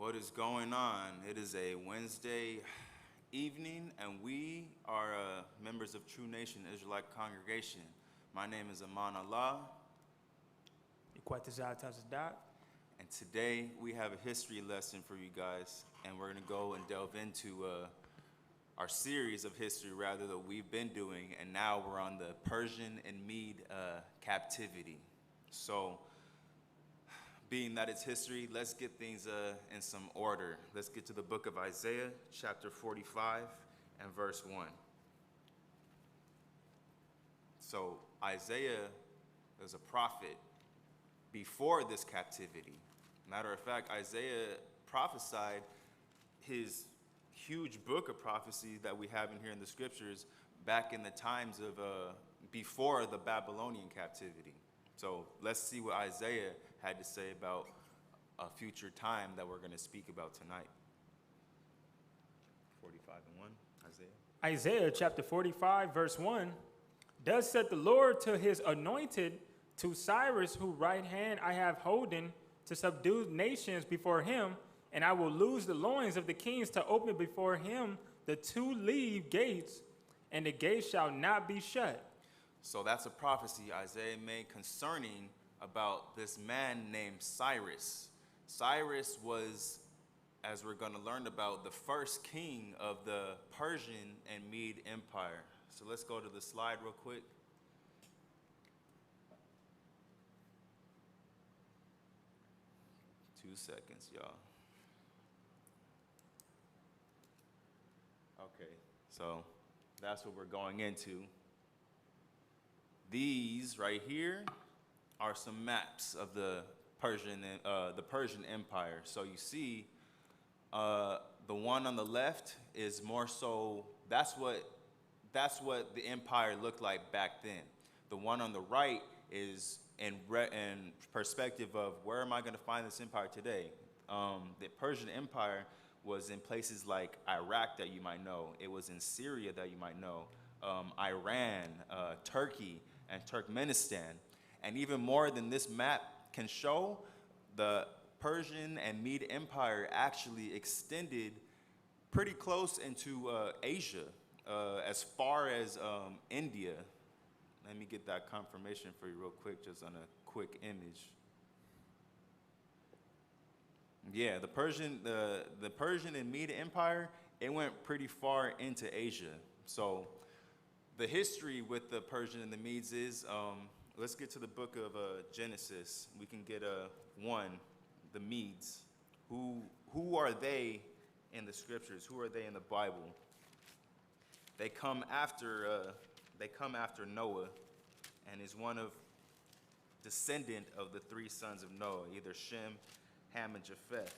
What is going on? It is a Wednesday evening, and we are members of True Nation Israelite Congregation. My name is Aman Allah. And today we have a history lesson for you guys, and we're going to go and delve into our series of history rather that we've been doing, and now we're on the Persian and Mede captivity. So, being that it's history, let's get things in some order. Let's get to the book of Isaiah, chapter 45 and verse 1. So Isaiah is a prophet before this captivity. Matter of fact, Isaiah prophesied his huge book of prophecies that we have in here in the scriptures back in the times of before the Babylonian captivity. So let's see what Isaiah had to say about a future time that we're going to speak about tonight. 45 and 1, Isaiah. Isaiah chapter 45, verse 1. Thus said the Lord to his anointed, to Cyrus, whose right hand I have holden, to subdue nations before him, and I will loose the loins of the kings to open before him the two-leaved gates, and the gates shall not be shut. So that's a prophecy Isaiah made concerning about this man named Cyrus. Cyrus was, as we're going to learn about, the first king of the Persian and Mede Empire. So let's go to the slide real quick. Two seconds, y'all. Okay, so that's what we're going into. These right here are some maps of the Persian Empire. So you see, the one on the left is more so. That's what the empire looked like back then. The one on the right is in perspective of where am I going to find this empire today? The Persian Empire was in places like Iraq that you might know. It was in Syria that you might know. Iran, Turkey, and Turkmenistan. And even more than this map can show, the Persian and Mede Empire actually extended pretty close into Asia, as far as India. Let me get that confirmation for you real quick, just on a quick image. Yeah, the Persian and Mede Empire, it went pretty far into Asia. So the history with the Persian and the Medes is, let's get to the book of Genesis. We can get the Medes. Who are they in the scriptures? Who are they in the Bible? They come after Noah, and is one of descendant of the three sons of Noah, either Shem, Ham, and Japheth.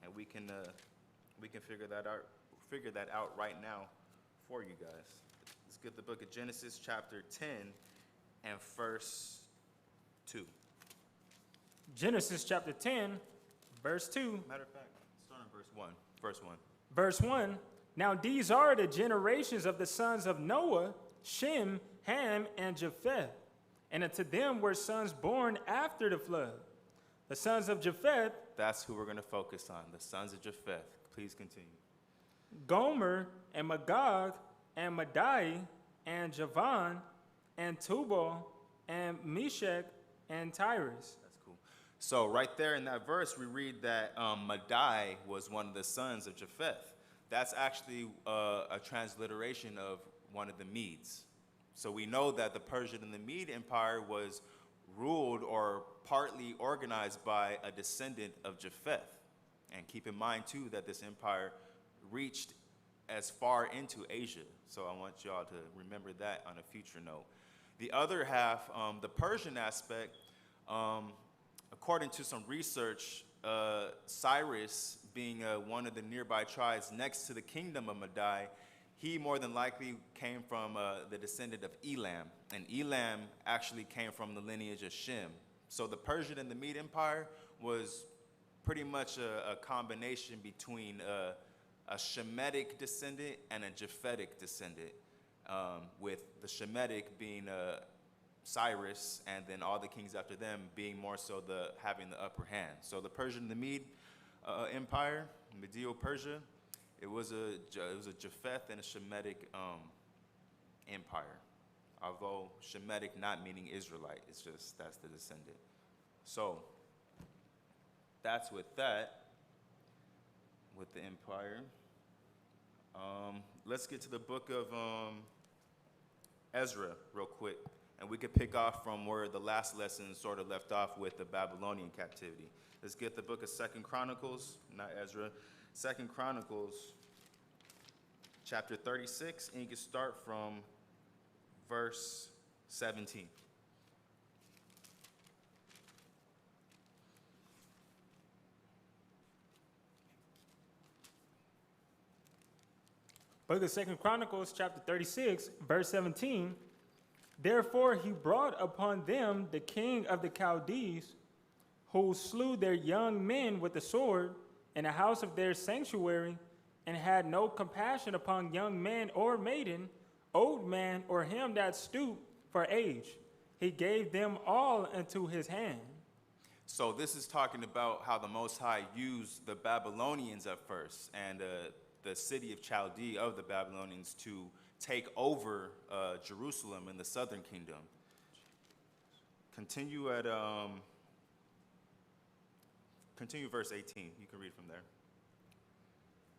And we can figure that out right now for you guys. Let's get the book of Genesis, chapter 10, and verse 2. Genesis chapter 10, verse 2. Matter of fact, start on verse 1. Verse 1. Verse 1. Now these are the generations of the sons of Noah, Shem, Ham, and Japheth. And unto them were sons born after the flood. The sons of Japheth. That's who we're going to focus on, the sons of Japheth. Please continue. Gomer, and Magog, and Madai, and Javan, and Tubal, and Meshach, and Tyrus. That's cool. So right there in that verse, we read that Madai was one of the sons of Japheth. That's actually a transliteration of one of the Medes. So we know that the Persian and the Mede Empire was ruled or partly organized by a descendant of Japheth. And keep in mind, too, that this empire reached as far into Asia. So I want y'all to remember that on a future note. The other half, the Persian aspect, according to some research, Cyrus, being one of the nearby tribes next to the kingdom of Madai, he more than likely came from the descendant of Elam. And Elam actually came from the lineage of Shem. So the Persian and the Mede Empire was pretty much a combination between a Shemitic descendant and a Japhetic descendant, with the Shemitic being Cyrus, and then all the kings after them being more so having the upper hand. So the Persian and the Mede Empire, Medo-Persia. It was a Japheth and a Shemitic empire. Although Shemitic not meaning Israelite, it's just that's the descendant. So that's with that, with the empire. Let's get to the book of Ezra real quick, and we could pick off from where the last lesson sort of left off with the Babylonian captivity. Let's get the book of 2 Chronicles, not Ezra, 2 Chronicles, chapter 36, and you can start from verse 17. Book of 2 Chronicles, chapter 36, verse 17. Therefore he brought upon them the king of the Chaldees, who slew their young men with the sword in the house of their sanctuary, and had no compassion upon young man or maiden, old man, or him that stooped for age. He gave them all into his hand. So this is talking about how the Most High used the Babylonians at first, and the city of Chaldea of the Babylonians to take over Jerusalem in the southern kingdom. Continue verse 18. You can read from there.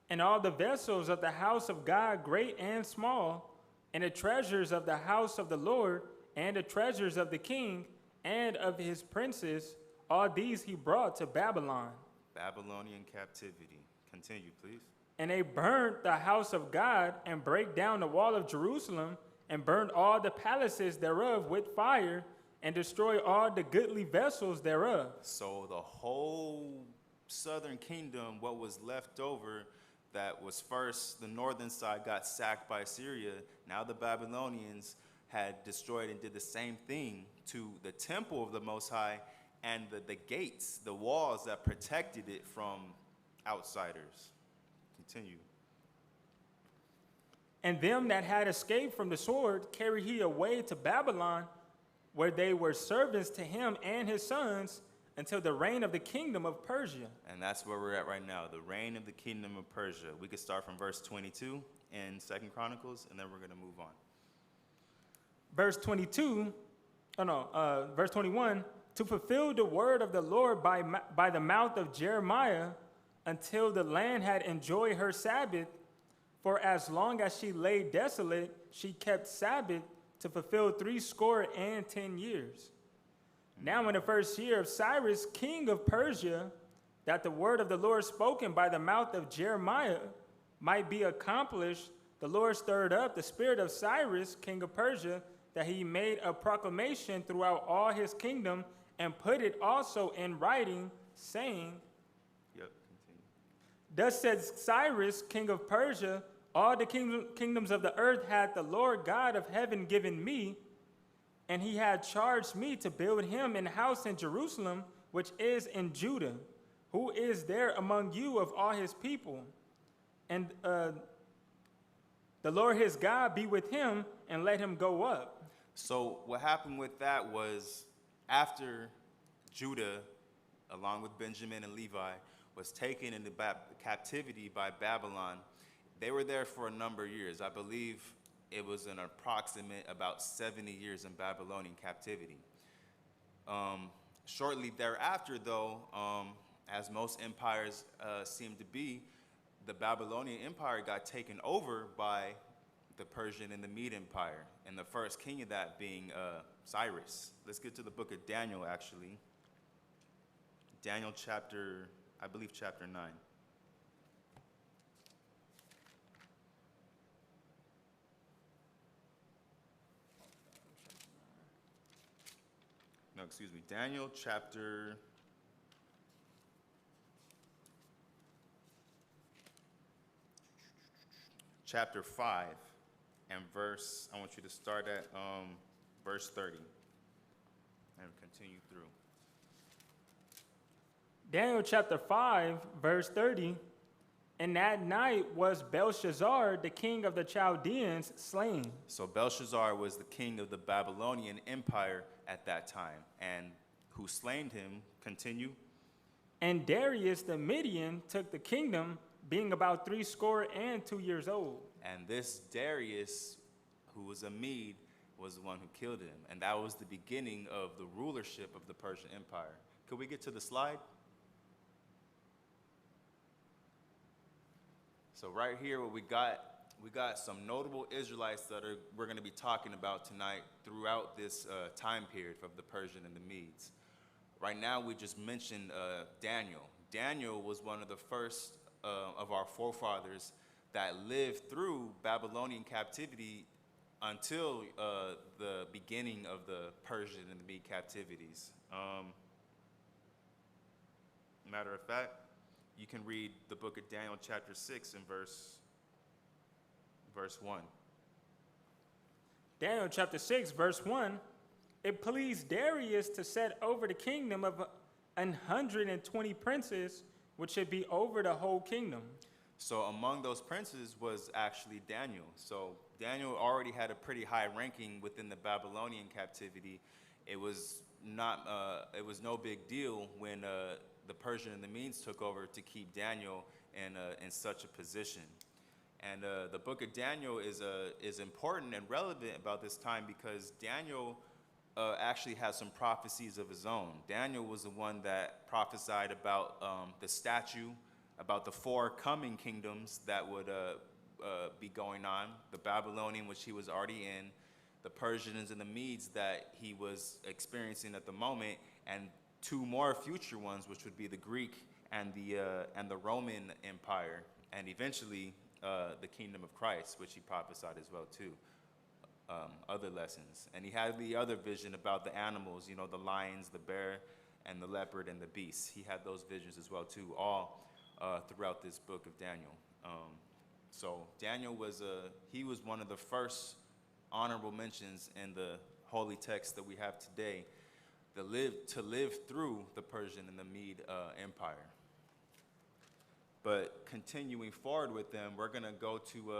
And all the vessels of the house of God, great and small, and the treasures of the house of the Lord, and the treasures of the king, and of his princes, all these he brought to Babylon. Babylonian captivity. Continue, please. And they burnt the house of God, and brake down the wall of Jerusalem, and burned all the palaces thereof with fire, and destroyed all the goodly vessels thereof. So the whole southern kingdom, what was left over, that was first, the northern side got sacked by Syria. Now the Babylonians had destroyed and did the same thing to the temple of the Most High and the gates, the walls that protected it from outsiders. Continue. And them that had escaped from the sword carried he away to Babylon, where they were servants to him and his sons, until the reign of the kingdom of Persia. And that's where we're at right now, the reign of the kingdom of Persia. We could start from verse 22 in 2 Chronicles, and then we're going to move on. Verse 21, to fulfill the word of the Lord by the mouth of Jeremiah, until the land had enjoyed her Sabbath, for as long as she lay desolate, she kept Sabbath to fulfill 70 years. Now in the first year of Cyrus, king of Persia, that the word of the Lord spoken by the mouth of Jeremiah might be accomplished, the Lord stirred up the spirit of Cyrus, king of Persia, that he made a proclamation throughout all his kingdom, and put it also in writing, saying, Thus said Cyrus, king of Persia, all the kingdoms of the earth hath the Lord God of heaven given me, and he had charged me to build him an house in Jerusalem, which is in Judah. Who is there among you of all his people? And the Lord his God be with him, and let him go up. So what happened with that was, after Judah, along with Benjamin and Levi, was taken into captivity by Babylon, they were there for a number of years. I believe it was an approximate about 70 years in Babylonian captivity. Shortly thereafter, though, as most empires seem to be, the Babylonian Empire got taken over by the Persian and the Mede Empire, and the first king of that being Cyrus. Let's get to the book of Daniel, actually. Daniel chapter 9. No, excuse me. Daniel chapter 5 and verse, I want you to start at verse 30 and continue through. Daniel chapter 5, verse 30. And that night was Belshazzar, the king of the Chaldeans, slain. So Belshazzar was the king of the Babylonian Empire at that time. And who slain him, continue. And Darius the Median took the kingdom, being about 62 years old. And this Darius, who was a Mede, was the one who killed him. And that was the beginning of the rulership of the Persian Empire. Could we get to the slide? So right here, what we got some notable Israelites that we're going to be talking about tonight throughout this time period of the Persian and the Medes. Right now, we just mentioned Daniel. Daniel was one of the first of our forefathers that lived through Babylonian captivity until the beginning of the Persian and the Mede captivities. Matter of fact, you can read the book of Daniel chapter 6 and verse 1. Daniel chapter 6, verse 1, it pleased Darius to set over the kingdom of 120 princes, which should be over the whole kingdom. So among those princes was actually Daniel. So Daniel already had a pretty high ranking within the Babylonian captivity. It was no big deal when the Persian and the Medes took over to keep Daniel in such a position. And the book of Daniel is important and relevant about this time because Daniel actually has some prophecies of his own. Daniel was the one that prophesied about the statue, about the 4 coming kingdoms that would be going on, the Babylonian, which he was already in, the Persians and the Medes that he was experiencing at the moment, and 2 more future ones, which would be the Greek and the Roman Empire, and eventually the kingdom of Christ, which he prophesied as well too. Other lessons. And he had the other vision about the animals, you know, the lions, the bear, and the leopard, and the beast. He had those visions as well too, all throughout this book of Daniel. So Daniel was one of the first honorable mentions in the holy text that we have today to live through the Persian and the Mede Empire. But continuing forward with them, we're going to go to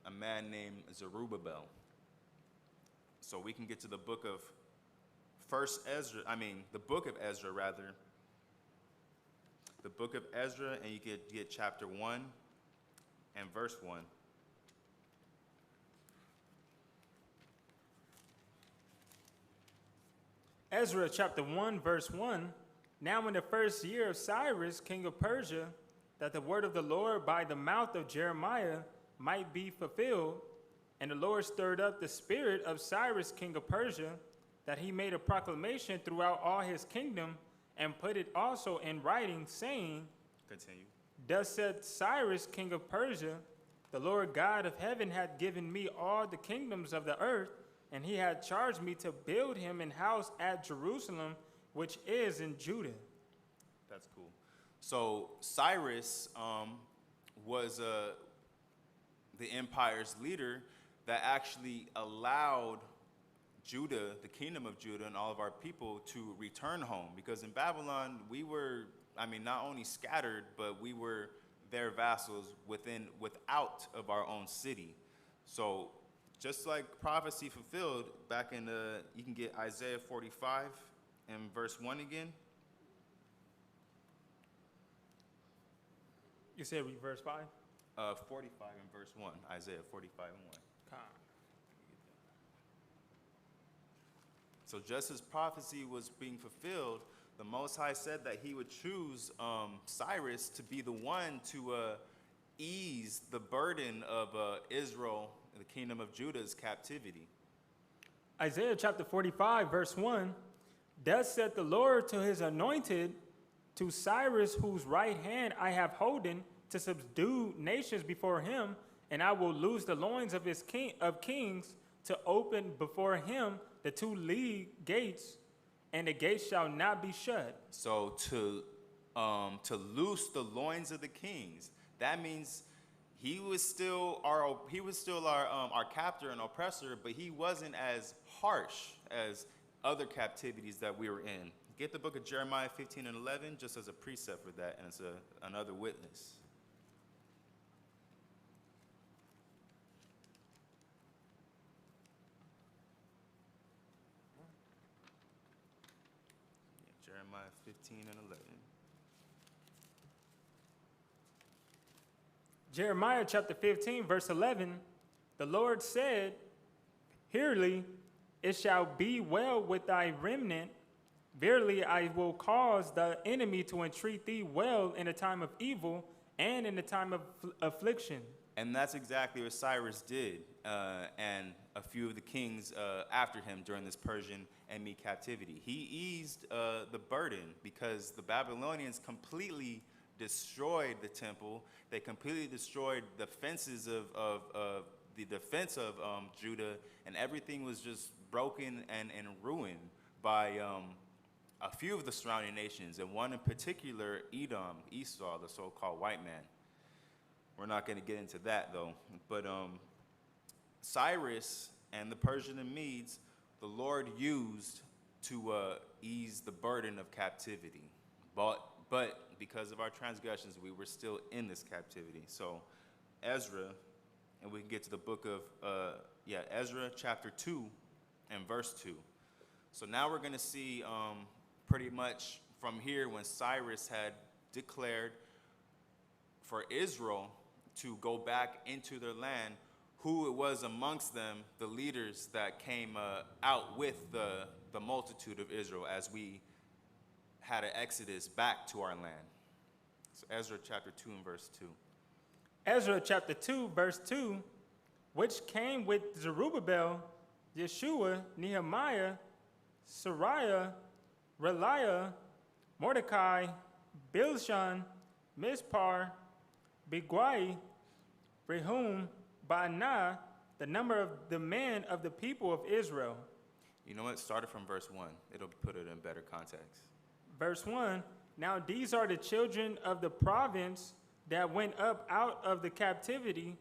a man named Zerubbabel. So we can get to the book of the book of Ezra rather. The book of Ezra, and you get chapter 1 and verse 1. Ezra chapter 1, verse 1, now in the first year of Cyrus, king of Persia, that the word of the Lord by the mouth of Jeremiah might be fulfilled, and the Lord stirred up the spirit of Cyrus, king of Persia, that he made a proclamation throughout all his kingdom, and put it also in writing, saying, Continue. Thus said Cyrus, king of Persia, the Lord God of heaven hath given me all the kingdoms of the earth, and he had charged me to build him an house at Jerusalem, which is in Judah. That's cool. So Cyrus was the empire's leader that actually allowed Judah, the kingdom of Judah, and all of our people to return home. Because in Babylon, we were, not only scattered, but we were their vassals without of our own city. So just like prophecy fulfilled back in you can get Isaiah 45 and verse 1 again. You said read verse 5? 45 and verse 1. Isaiah 45 and 1. So just as prophecy was being fulfilled, the Most High said that he would choose Cyrus to be the one to ease the burden of Israel, the kingdom of Judah's captivity. Isaiah chapter 45, verse 1, Thus said the Lord to his anointed, to Cyrus, whose right hand I have holden, to subdue nations before him, and I will loose the loins of his kings, to open before him the 2 league gates, and the gates shall not be shut. So to loose the loins of the kings, that means he was still our captor and oppressor, but he wasn't as harsh as other captivities that we were in. Get the book of Jeremiah 15 and 11 just as a precept for that, and it's another witness. Jeremiah 15 and 11. Jeremiah chapter 15, verse 11, the Lord said, "Verily, it shall be well with thy remnant. Verily, I will cause the enemy to entreat thee well in the time of evil and in the time of affliction." And that's exactly what Cyrus did, and a few of the kings after him during this Persian and Mede captivity. He eased the burden because the Babylonians completely destroyed the temple. They completely destroyed the fences of the defense of Judah, and everything was just broken and ruined by a few of the surrounding nations, and one in particular, Edom, Esau, the so-called white man. We're not going to get into that, though. But Cyrus and the Persian and Medes, the Lord used to ease the burden of captivity. But because of our transgressions, we were still in this captivity. So Ezra, and we can get to the book of, Ezra chapter 2 and verse 2. So now we're going to see pretty much from here when Cyrus had declared for Israel to go back into their land, who it was amongst them, the leaders that came out with the multitude of Israel as we had an exodus back to our land. So Ezra chapter 2 and verse 2. Ezra chapter 2, verse 2, which came with Zerubbabel, Yeshua, Nehemiah, Sariah, Reliah, Mordecai, Bilshan, Mispar, Bigwai, Rehum, Baanah, the number of the men of the people of Israel. You know what? Started from verse 1. It'll put it in better context. Verse 1, now these are the children of the province that went up out of the captivity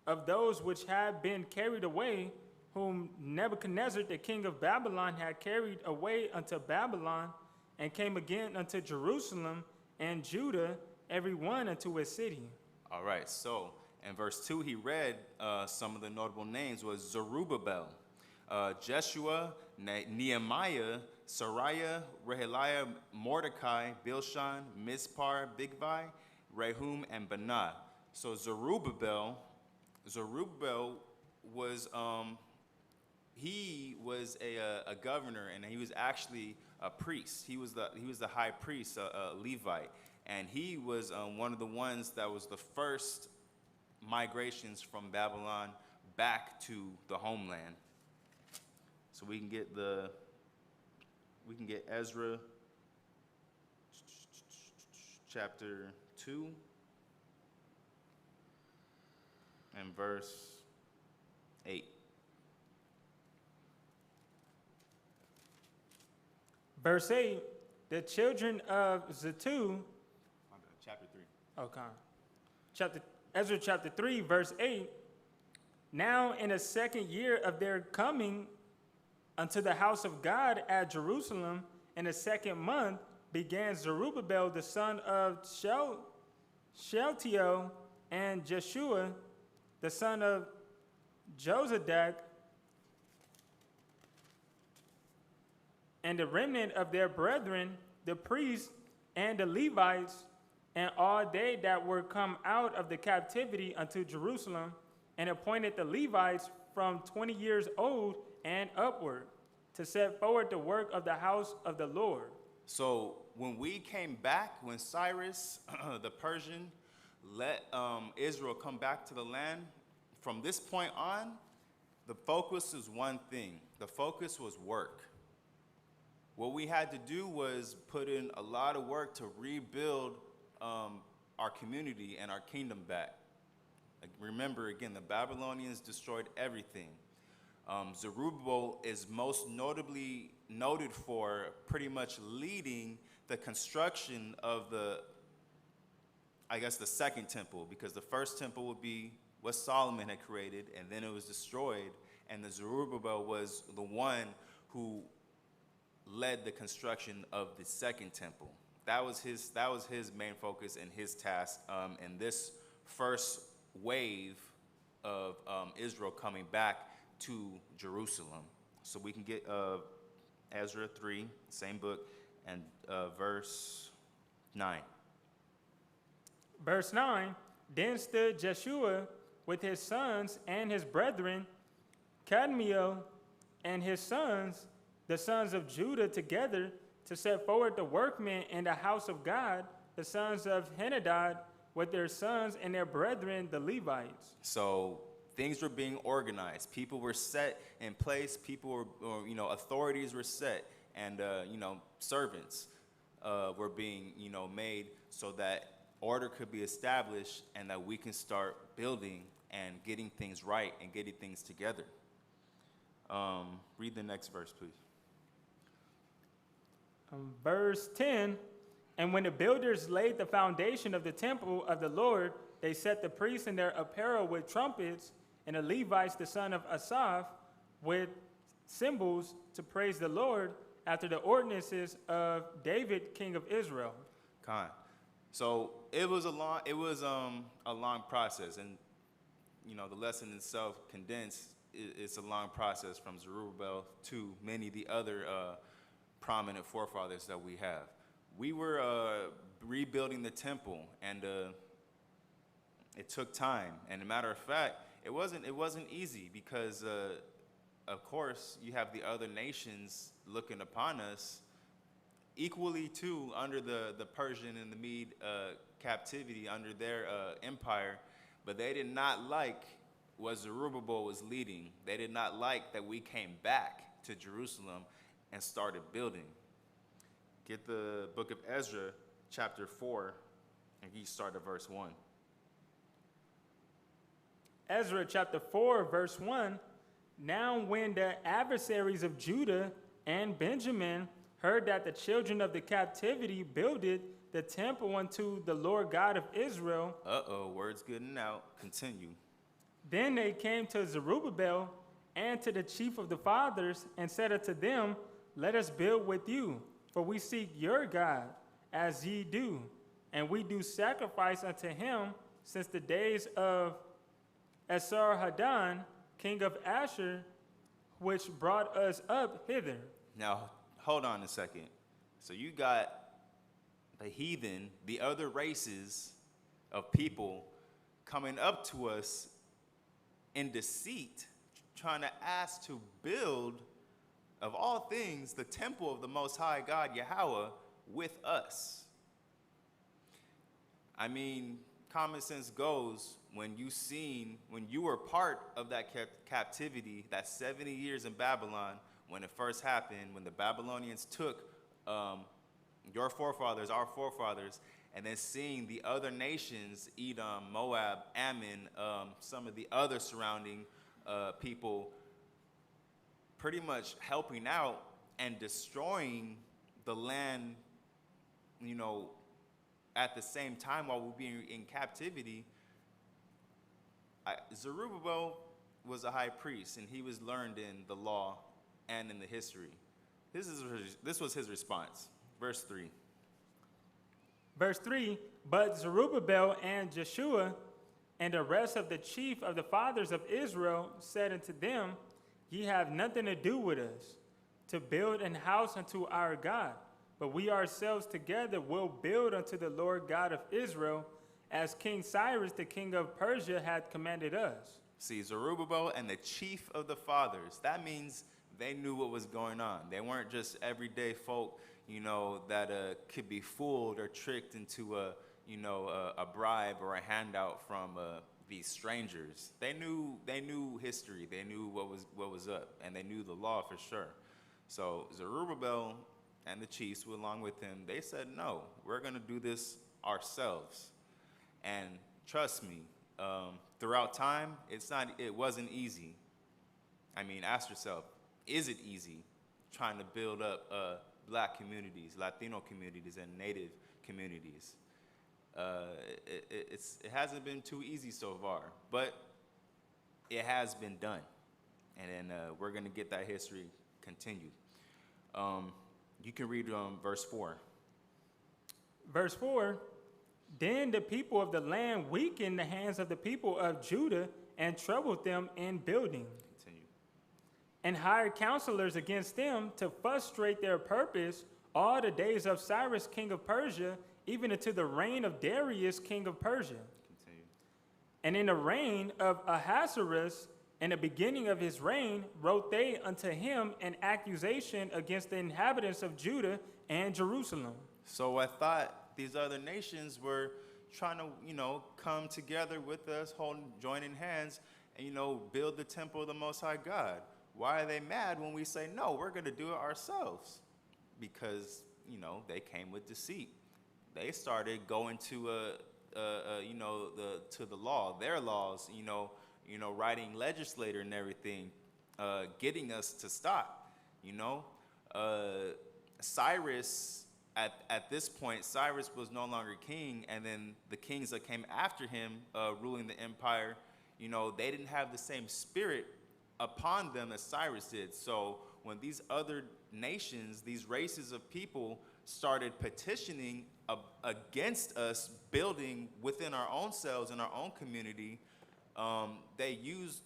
of those which had been carried away, whom Nebuchadnezzar the king of Babylon had carried away unto Babylon, and came again unto Jerusalem and Judah, every one unto his city. All right, so in verse 2 he read some of the notable names was Zerubbabel, Jeshua, Nehemiah, Sariah, Reheliah, Mordecai, Bilshan, Mispar, Bigvai, Rehum, and Baanah. So Zerubbabel was he was a governor, and he was actually a priest. He was the high priest, a Levite, and he was one of the ones that was the first migrations from Babylon back to the homeland. So we can get Ezra chapter 2 and verse 8. Verse 8, the children of Zetu, chapter 3. Okay. Ezra chapter 3, verse 8, now in the second year of their coming unto the house of God at Jerusalem, in the second month, began Zerubbabel the son of Shealtiel and Jeshua the son of Jozadak, and the remnant of their brethren, the priests and the Levites, and all they that were come out of the captivity unto Jerusalem, and appointed the Levites from 20 years old and upward, to set forward the work of the house of the Lord. So when we came back, when Cyrus, the Persian, let Israel come back to the land, from this point on, the focus is one thing. The focus was work. What we had to do was put in a lot of work to rebuild our community and our kingdom back. Remember, again, the Babylonians destroyed everything. Zerubbabel is most notably noted for pretty much leading the construction of the second temple, because the first temple would be what Solomon had created, and then it was destroyed, and the Zerubbabel was the one who led the construction of the second temple. That was his main focus and his task in this first wave of Israel coming back to Jerusalem. So we can get Ezra 3, same book, and verse 9. Verse 9, Then stood Jeshua with his sons and his brethren, Kadmiel and his sons, the sons of Judah, together to set forward the workmen in the house of God, the sons of Henadad, with their sons and their brethren, the Levites. So things were being organized. People were set in place. People were, authorities were set, and servants were being, made so that order could be established and that we can start building and getting things right and getting things together. Read the next verse, please. Verse 10, and when the builders laid the foundation of the temple of the Lord, they set the priests in their apparel with trumpets, and the Levites, the son of Asaph, with cymbals to praise the Lord after the ordinances of David, king of Israel. So it was a long process, and the lesson itself condensed. It's a long process from Zerubbabel to many of the other prominent forefathers that we have. We were rebuilding the temple, and it took time. And a matter of fact, it wasn't easy because, of course, you have the other nations looking upon us equally too under the Persian and the Mede captivity under their empire, but they did not like what Zerubbabel was leading. They did not like that we came back to Jerusalem and started building. Get the book of Ezra, chapter 4, and you start at verse 1. Ezra chapter 4, verse 1, now when the adversaries of Judah and Benjamin heard that the children of the captivity builded the temple unto the Lord God of Israel. Words getting out. Continue. Then they came to Zerubbabel and to the chief of the fathers and said unto them, let us build with you, for we seek your God, as ye do, and we do sacrifice unto him since the days of Esarhaddon, king of Asher, which brought us up hither. Now, hold on a second. So you got the heathen, the other races of people coming up to us in deceit, trying to ask to build, of all things, the temple of the Most High God, Yahweh, with us. I mean, common sense goes, when you were part of that captivity, that 70 years in Babylon, when it first happened, when the Babylonians took your forefathers, our forefathers, and then seeing the other nations, Edom, Moab, Ammon, some of the other surrounding people, pretty much helping out and destroying the land, at the same time while we're being in captivity. Zerubbabel was a high priest, and he was learned in the law and in the history. This was his response. Verse 3. Verse 3, but Zerubbabel and Jeshua and the rest of the chief of the fathers of Israel said unto them, ye have nothing to do with us, to build an house unto our God, but we ourselves together will build unto the Lord God of Israel, as King Cyrus, the king of Persia, had commanded us. See, Zerubbabel and the chief of the fathers, that means they knew what was going on. They weren't just everyday folk, that could be fooled or tricked into a bribe or a handout from these strangers. They knew history. They knew what was up, and they knew the law for sure. So Zerubbabel and the chiefs, along with him, they said, no, we're going to do this ourselves. And trust me, throughout time, it wasn't easy. I mean, ask yourself, is it easy trying to build up black communities, Latino communities, and Native communities? It hasn't been too easy so far, but it has been done. And then we're going to get that history continued. You can read verse 4. Verse 4, then the people of the land weakened the hands of the people of Judah and troubled them in building. Continue. And hired counselors against them to frustrate their purpose all the days of Cyrus, king of Persia, even unto the reign of Darius, king of Persia. Continue. And in the reign of Ahasuerus, in the beginning of his reign, wrote they unto him an accusation against the inhabitants of Judah and Jerusalem. So I thought these other nations were trying to, come together with us, joining hands, and, build the temple of the Most High God. Why are they mad when we say, no, we're going to do it ourselves? Because, they came with deceit. They started going to, to the law, their laws, writing legislator and everything, getting us to stop, Cyrus, at this point, Cyrus was no longer king, and then the kings that came after him, ruling the empire, they didn't have the same spirit upon them as Cyrus did. So when these other nations, these races of people started petitioning against us building within our own selves, in our own community, they used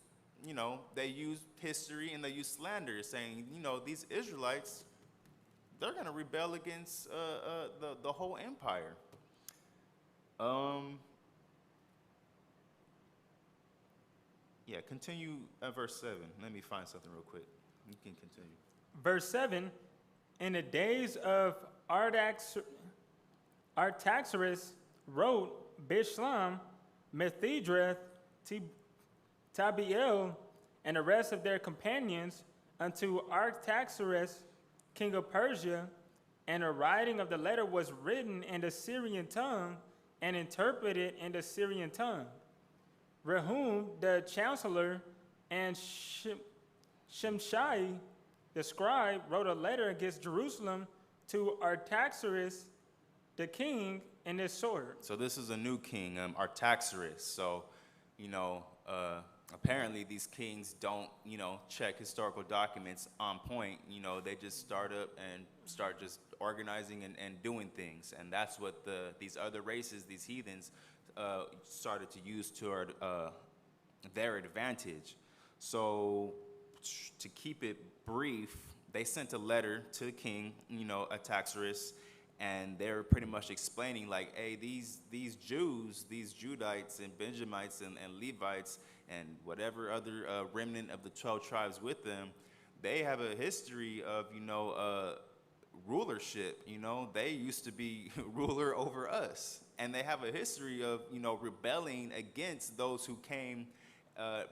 history and they used slander, saying, these Israelites, they're going to rebel against the whole empire. Continue at verse 7. Let me find something real quick. You can continue. Verse 7, in the days of Artaxerxes wrote Bishlam, Methedreth, Tabiel, and the rest of their companions unto Artaxerxes, king of Persia, and the writing of the letter was written in the Syrian tongue and interpreted in the Syrian tongue. Rehum, the chancellor, and Shimshai, the scribe, wrote a letter against Jerusalem to Artaxerxes, the king, in this sword. So this is a new king, Artaxerxes. So, apparently these kings don't, check historical documents on point. They just start up and start just organizing and doing things. And that's what these other races, these heathens, started to use to their advantage. So to keep it brief, they sent a letter to the king, Artaxerxes, and they're pretty much explaining like, hey, these Jews, these Judites and Benjamites and Levites and whatever other remnant of the 12 tribes with them, they have a history of, rulership. They used to be ruler over us. And they have a history of, rebelling against those who came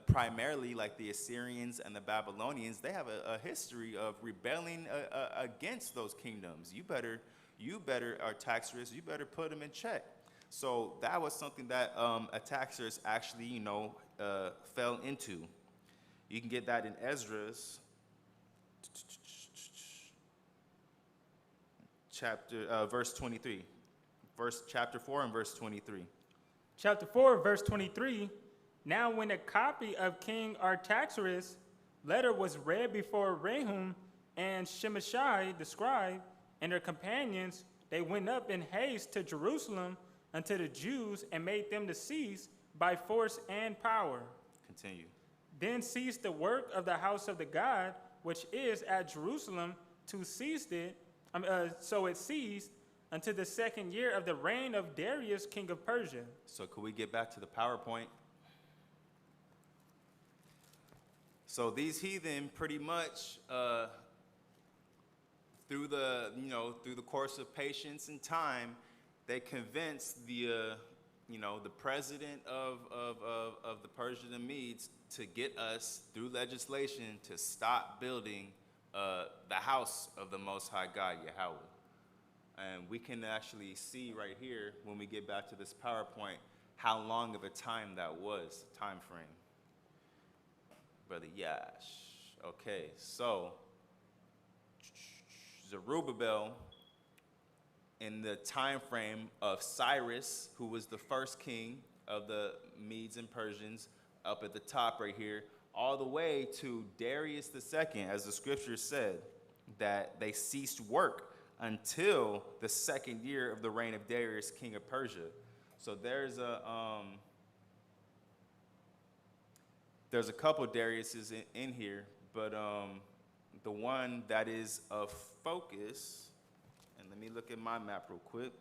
primarily like the Assyrians and the Babylonians. They have a history of rebelling against those kingdoms. You better, Artaxerxes, you better put them in check. So that was something that Artaxerxes actually, fell into. You can get that in Ezra's chapter, verse 23. Chapter 4 and verse 23. Chapter 4, verse 23. Now when a copy of King Artaxerxes' letter was read before Rehum and Shimshai the scribe and their companions, they went up in haste to Jerusalem unto the Jews and made them to cease by force and power. Continue. Then ceased the work of the house of the God, which is at Jerusalem, so it ceased until the second year of the reign of Darius, king of Persia. So could we get back to the PowerPoint? So these heathen pretty much, through the course of patience and time, they convinced the president of the Persian and Medes to get us through legislation to stop building the house of the Most High God, Yahweh. And we can actually see right here when we get back to this PowerPoint how long of a time that was, time frame. Brother Yash. Okay, so Zerubbabel, in the time frame of Cyrus, who was the first king of the Medes and Persians, up at the top right here, all the way to Darius II, as the scripture said, that they ceased work until the second year of the reign of Darius, king of Persia. So there's a couple Dariuses in here, but the one that is of focus, and let me look at my map real quick.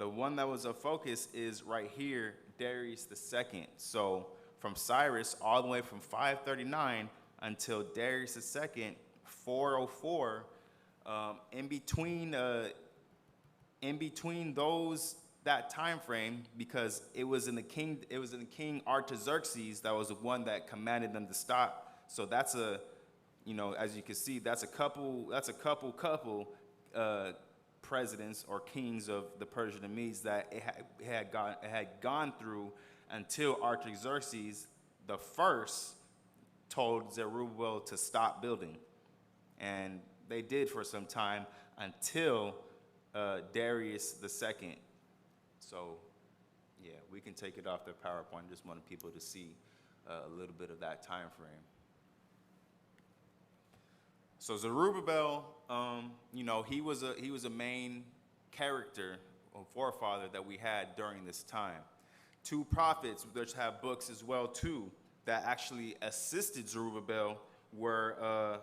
The one that was a focus is right here, Darius II. So from Cyrus all the way from 539 until Darius II, 404. In between that time frame, because it was in the King Artaxerxes that was the one that commanded them to stop. So that's as you can see, that's a couple presidents or kings of the Persian and Medes that it had gone through until Artaxerxes the first told Zerubbabel to stop building, and they did for some time until Darius II. So, yeah, we can take it off the PowerPoint. Just wanted people to see a little bit of that time frame. So Zerubbabel, he was a main character or forefather that we had during this time. Two prophets, which have books as well too, that actually assisted Zerubbabel were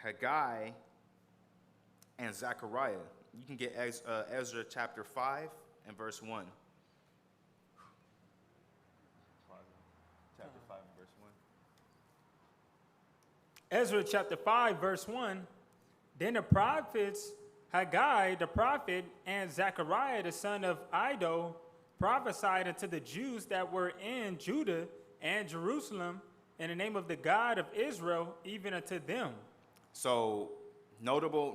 Haggai and Zechariah. You can get Ezra chapter 5 and verse 1. Chapter 5 and verse 1. Ezra chapter 5, verse 1. Then the prophets, Haggai the prophet and Zechariah the son of Iddo, prophesied unto the Jews that were in Judah and Jerusalem in the name of the God of Israel, even unto them. So notable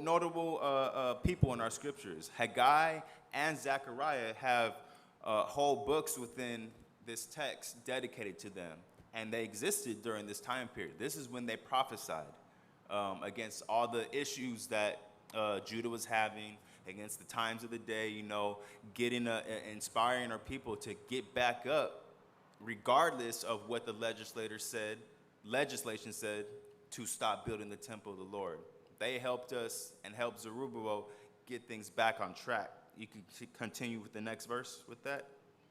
people in our scriptures. Haggai and Zechariah have whole books within this text dedicated to them, and they existed during this time period. This is when they prophesied against all the issues that Judah was having, against the times of the day, inspiring our people to get back up, regardless of what the legislation said, to stop building the temple of the Lord. They helped us and helped Zerubbabel get things back on track. You can continue with the next verse with that.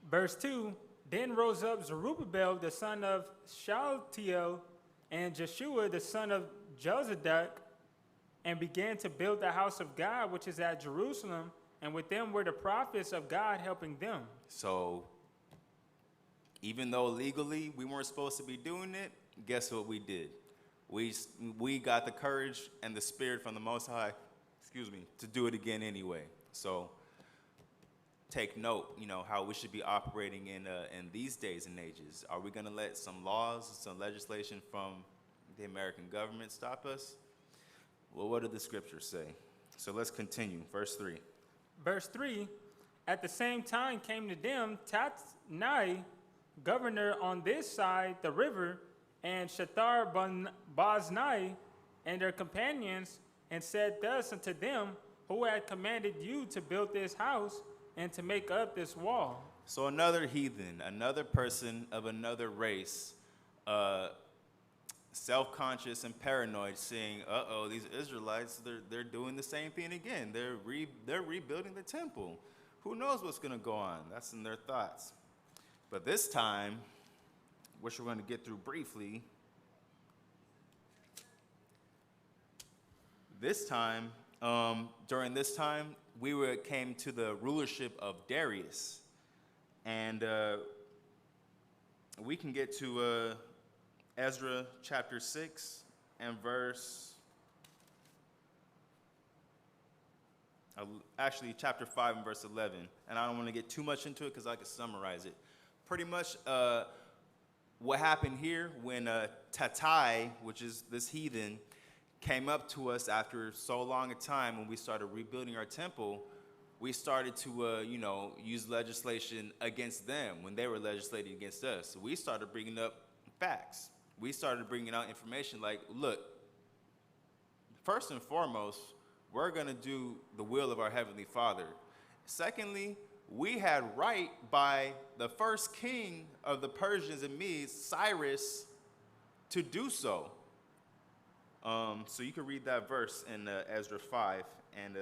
Verse 2, then rose up Zerubbabel the son of Shealtiel and Jeshua the son of Jozadak, and began to build the house of God, which is at Jerusalem, and with them were the prophets of God helping them. So even though legally we weren't supposed to be doing it, guess what we did? We got the courage and the spirit from the Most High, to do it again anyway. So take note, how we should be operating in these days and ages. Are we going to let some laws, some legislation from the American government stop us? Well, what did the scriptures say? So let's continue. Verse 3. Verse 3, at the same time came to them Tatnai, governor on this side the river, and Shethar-Boznai and their companions, and said thus unto them, who had commanded you to build this house and to make up this wall? So another heathen, another person of another race, self-conscious and paranoid, saying, these Israelites, they're doing the same thing again. They're rebuilding the temple. Who knows what's going to go on? That's in their thoughts. But this time, which we're going to get through briefly, during this time, we came to the rulership of Darius. And we can get to Ezra chapter 6 and chapter 5 and verse 11. And I don't want to get too much into it because I can summarize it. Pretty much what happened here when Tatai, which is this heathen, came up to us after so long a time when we started rebuilding our temple, we started to, use legislation against them when they were legislating against us. So we started bringing up facts. We started bringing out information like, look, first and foremost, we're going to do the will of our Heavenly Father. Secondly, we had right by the first king of the Persians and Medes, Cyrus, to do so. So you can read that verse in Ezra 5 and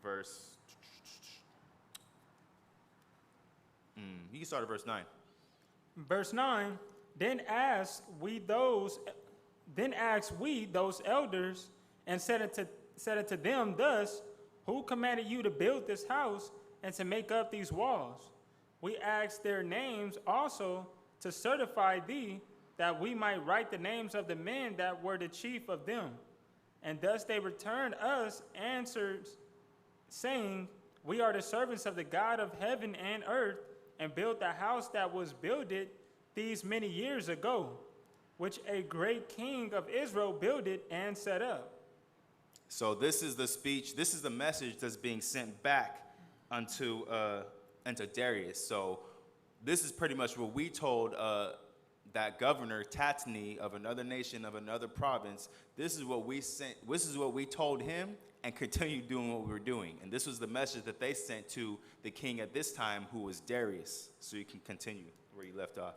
verse. You can start at verse 9. Verse 9. Then asked we those elders, and said unto them thus, who commanded you to build this house and to make up these walls? We asked their names also to certify thee, that we might write the names of the men that were the chief of them. And thus they returned us answers, saying, we are the servants of the God of heaven and earth, and built the house that was builded these many years ago, which a great king of Israel builded and set up. So this is the speech, this is the message that's being sent back unto Darius. So this is pretty much what we told that governor Tatnai of another nation, of another province. This is what we told him, and continued doing what we were doing. And this was the message that they sent to the king at this time, who was Darius. So you can continue where you left off.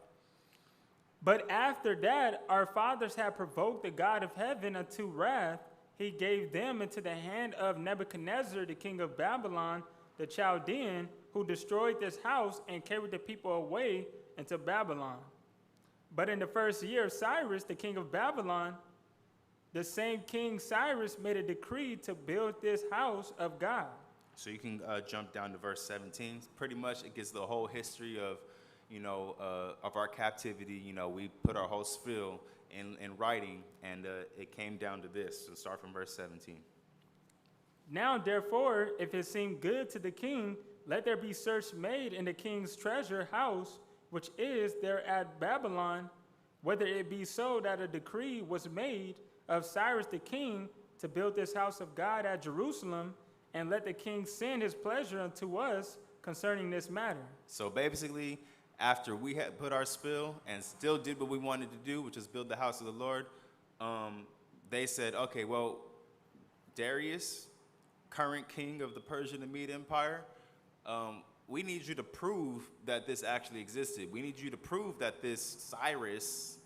But after that, our fathers had provoked the God of heaven unto wrath. He gave them into the hand of Nebuchadnezzar, the king of Babylon, the Chaldean, who destroyed this house and carried the people away into Babylon. But in the first year of Cyrus, the king of Babylon, the same King Cyrus made a decree to build this house of God. So you can jump down to verse 17. Pretty much it gives the whole history of, of our captivity. We put our whole spiel in writing, and it came down to this. So start from verse 17. Now, therefore, if it seem good to the king, let there be search made in the king's treasure house, which is there at Babylon, whether it be so that a decree was made of Cyrus the king to build this house of God at Jerusalem, and let the king send his pleasure unto us concerning this matter. So basically, after we had put our spill and still did what we wanted to do, which is build the house of the Lord, they said, okay, well, Darius, current king of the Persian and Mede Empire, we need you to prove that this actually existed. We need you to prove that this Cyrus,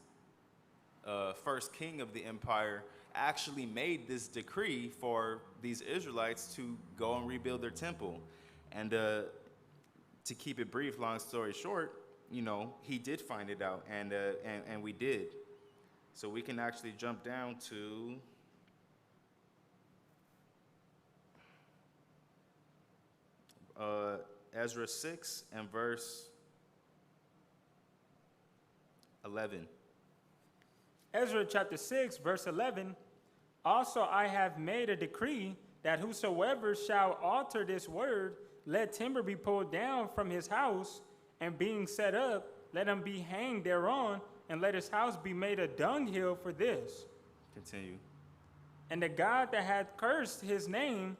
first king of the empire, actually made this decree for these Israelites to go and rebuild their temple. And to keep it brief, long story short, he did find it out, and we did. So we can actually jump down to Ezra 6 and verse 11. Ezra chapter 6, verse 11, also I have made a decree that whosoever shall alter this word, let timber be pulled down from his house, and being set up, let him be hanged thereon, and let his house be made a dunghill for this. Continue. And the God that hath cursed his name,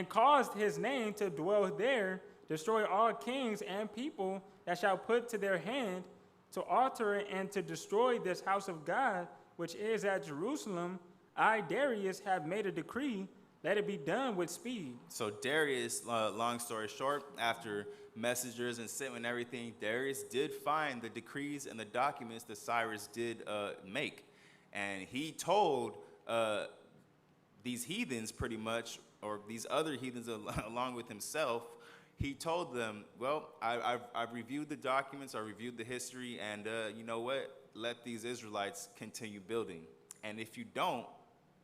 caused his name to dwell there, destroy all kings and people that shall put to their hand, to alter it and to destroy this house of God, which is at Jerusalem. I, Darius, have made a decree, let it be done with speed. So Darius, long story short, after messengers and sent and everything, Darius did find the decrees and the documents that Cyrus did make. And he told these heathens pretty much, or these other heathens along with himself, he told them, well, I've reviewed the documents, I reviewed the history, and you know what? Let these Israelites continue building. And if you don't,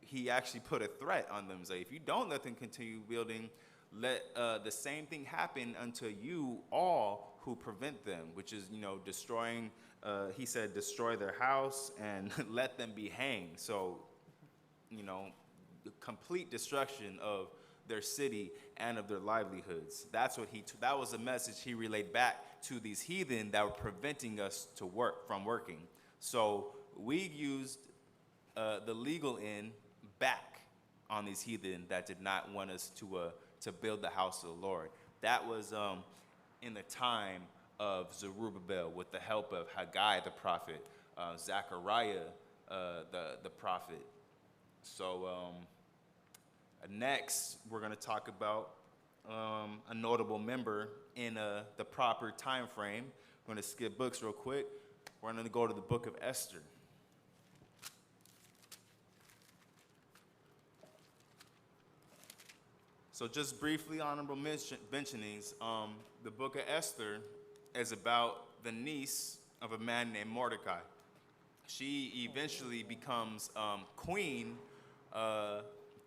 he actually put a threat on them. So if you don't let them continue building, let the same thing happen unto you all who prevent them, which is, destroying, he said, destroy their house and let them be hanged. So, complete destruction of their city and of their livelihoods. That was a message he relayed back to these heathen that were preventing us from working. So we used the legal end back on these heathen that did not want us to build the house of the Lord. That was in the time of Zerubbabel with the help of Haggai the prophet, Zechariah the prophet. So next, we're going to talk about a notable member in the proper time frame. We're going to skip books real quick. We're going to go to the book of Esther. So just briefly, honorable mentionings, the book of Esther is about the niece of a man named Mordecai. She eventually becomes queen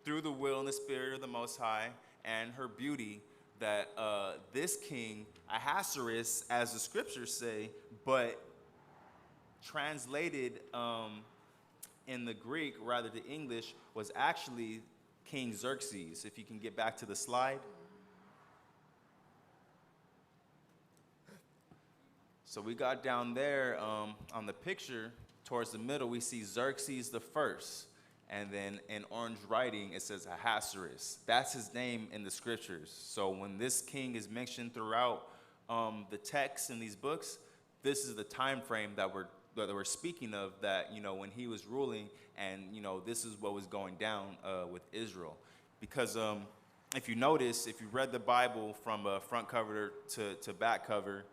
through the will and the spirit of the Most High and her beauty, that this king, Ahasuerus, as the scriptures say, but translated in the Greek, rather the English, was actually King Xerxes. If you can get back to the slide. So we got down there on the picture, towards the middle, we see Xerxes the first. And then in orange writing, it says Ahasuerus. That's his name in the scriptures. So when this king is mentioned throughout the text in these books, this is the time frame that we're speaking of, that, you know, when he was ruling, and, you know, this is what was going down with Israel. Because if you notice, if you read the Bible from front cover to back cover,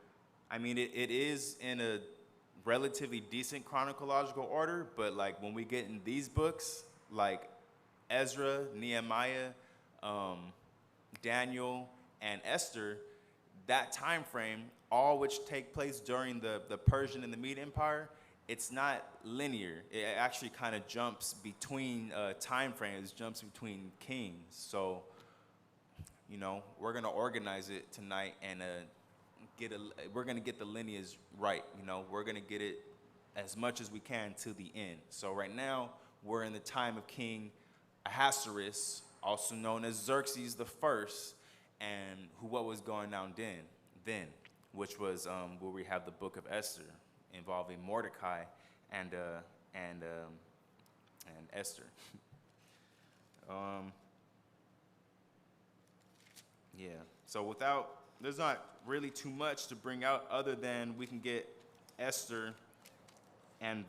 I mean, it is in a relatively decent chronological order, but like when we get in these books, like Ezra, Nehemiah, Daniel, and Esther, that time frame, all which take place during the Persian and the Mede Empire, it's not linear. It actually kind of jumps between time frames, jumps between kings. So, you know, we're gonna organize it tonight and we're gonna get the lineage right. You know, we're gonna get it as much as we can to the end. So right now, we're in the time of King Ahasuerus, also known as Xerxes the First, and what was going on then, which was where we have the book of Esther, involving Mordecai and Esther. Yeah. So there's not really too much to bring out, other than we can get Esther and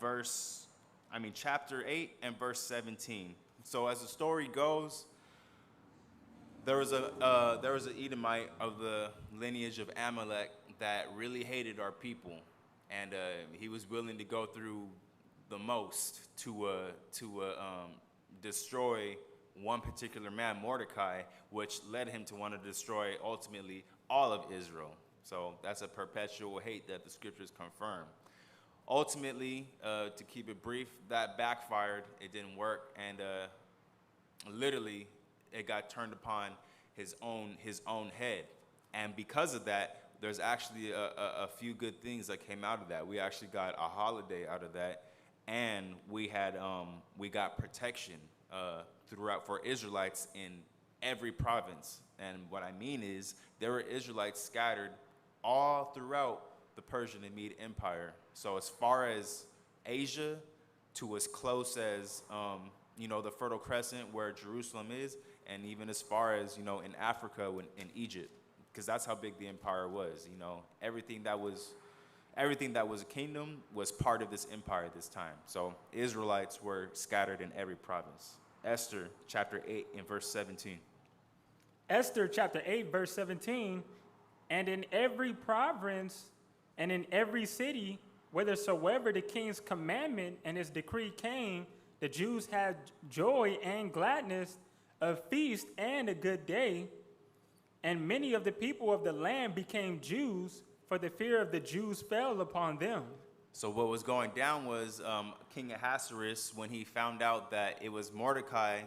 chapter 8 and verse 17. So as the story goes, there was an Edomite of the lineage of Amalek that really hated our people, and he was willing to go through the most to destroy one particular man, Mordecai, which led him to want to destroy ultimately all of Israel. So that's a perpetual hate that the scriptures confirm. Ultimately, to keep it brief, that backfired. It didn't work, and literally, it got turned upon his own head. And because of that, there's actually a few good things that came out of that. We actually got a holiday out of that, and we got protection throughout for Israelites in every province. And what I mean is, there were Israelites scattered all throughout the Persian and Mede Empire. So as far as Asia, to as close as the Fertile Crescent where Jerusalem is, and even as far as in Africa, in Egypt, because that's how big the empire was. Everything that was a kingdom was part of this empire at this time. So Israelites were scattered in every province. Esther chapter 8 and verse 17. Esther chapter 8, verse 17, and in every province and in every city, whithersoever the king's commandment and his decree came, the Jews had joy and gladness, a feast and a good day. And many of the people of the land became Jews, for the fear of the Jews fell upon them. So what was going down was King Ahasuerus, when he found out that it was Mordecai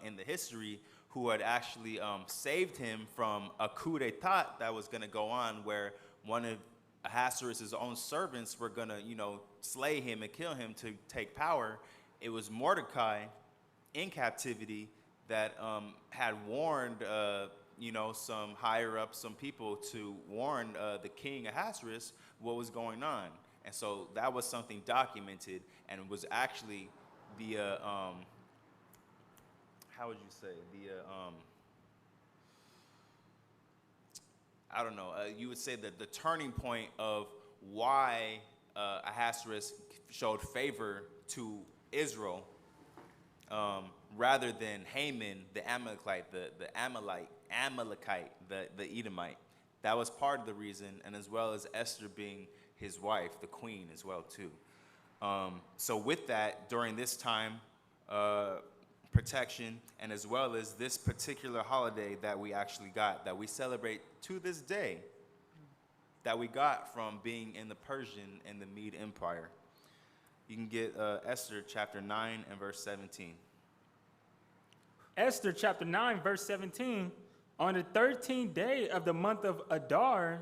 in the history who had actually saved him from a coup d'etat that was going to go on, where one of Ahasuerus' own servants were going to, slay him and kill him to take power. It was Mordecai in captivity that had warned, some higher up, some people, to warn the king Ahasuerus what was going on. And so that was something documented, and it was actually the, how would you say, you would say that the turning point of why Ahasuerus showed favor to Israel rather than Haman, the Amalekite, the Edomite. That was part of the reason, and as well as Esther being his wife, the queen, as well too. So with that, during this time, protection, and as well as this particular holiday that we actually got, that we celebrate to this day, that we got from being in the Persian and the Mede Empire. You can get Esther chapter 9 and verse 17. Esther chapter 9, verse 17, on the 13th day of the month of Adar,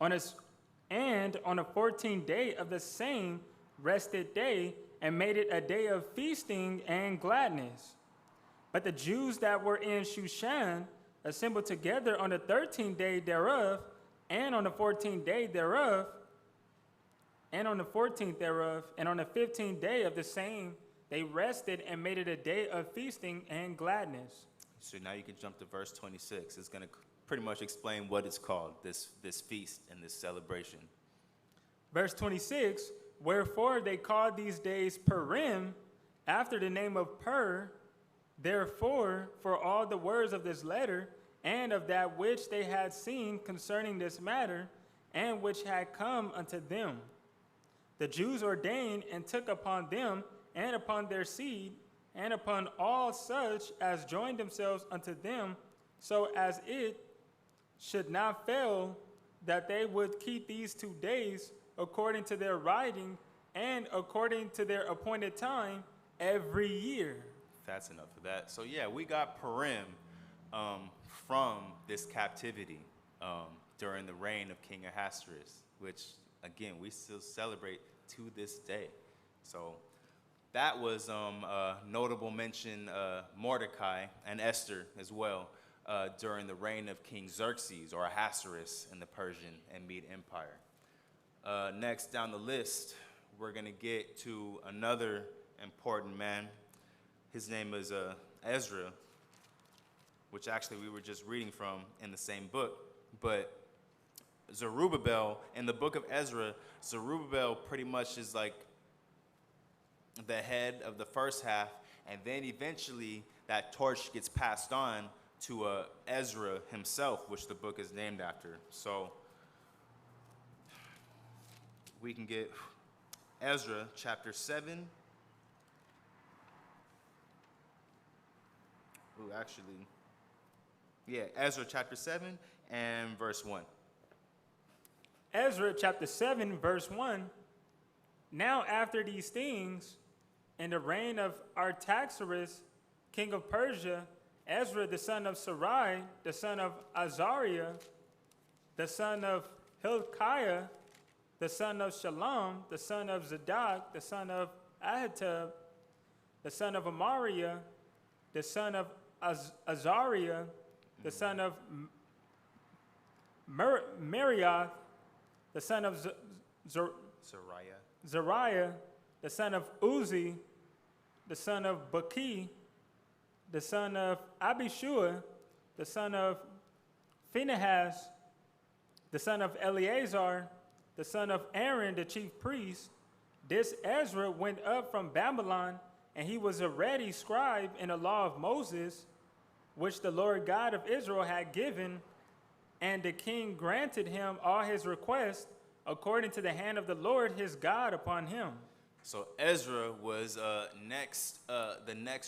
and on the 14th day of the same rested day, and made it a day of feasting and gladness. But the Jews that were in Shushan assembled together on the 13th day thereof, and on the 14th day thereof, and on the 14th thereof, and on the 15th day of the same, they rested and made it a day of feasting and gladness. So now you can jump to verse 26. It's going to pretty much explain what it's called, this feast and this celebration. Verse 26, wherefore they called these days Purim, after the name of Pur. Therefore, for all the words of this letter, and of that which they had seen concerning this matter, and which had come unto them, the Jews ordained and took upon them, and upon their seed, and upon all such as joined themselves unto them, so as it should not fail that they would keep these 2 days according to their writing, and according to their appointed time every year. That's enough of that. So yeah, we got Purim from this captivity during the reign of King Ahasuerus, which again we still celebrate to this day. So that was a notable mention, Mordecai and Esther as well, during the reign of King Xerxes or Ahasuerus in the Persian and Mede Empire. Next down the list, we're going to get to another important man. His name is EZRA, which actually we were just reading from in the same book. But Zerubbabel, in the book of Ezra, Zerubbabel pretty much is like the head of the first half, and then eventually that torch gets passed on to Ezra himself, which the book is named after. So we can get Ezra chapter 7. Ezra chapter 7 and verse 1. Ezra chapter 7, verse 1. Now after these things, in the reign of Artaxerxes, king of Persia, Ezra the son of Sarai, the son of Azariah, the son of Hilkiah, the son of Shalom, the son of Zadok, the son of Ahitub, the son of Amariah, the son of Azariah, the son of Merioth, the son of Zariah, the son of Uzi, the son of Baki, the son of Abishua, the son of Phinehas, the son of Eleazar, the son of Aaron, the chief priest. This Ezra went up from Babylon, and he was a ready scribe in the law of Moses, which the Lord God of Israel had given, and the king granted him all his requests according to the hand of the Lord his God upon him. So Ezra was the next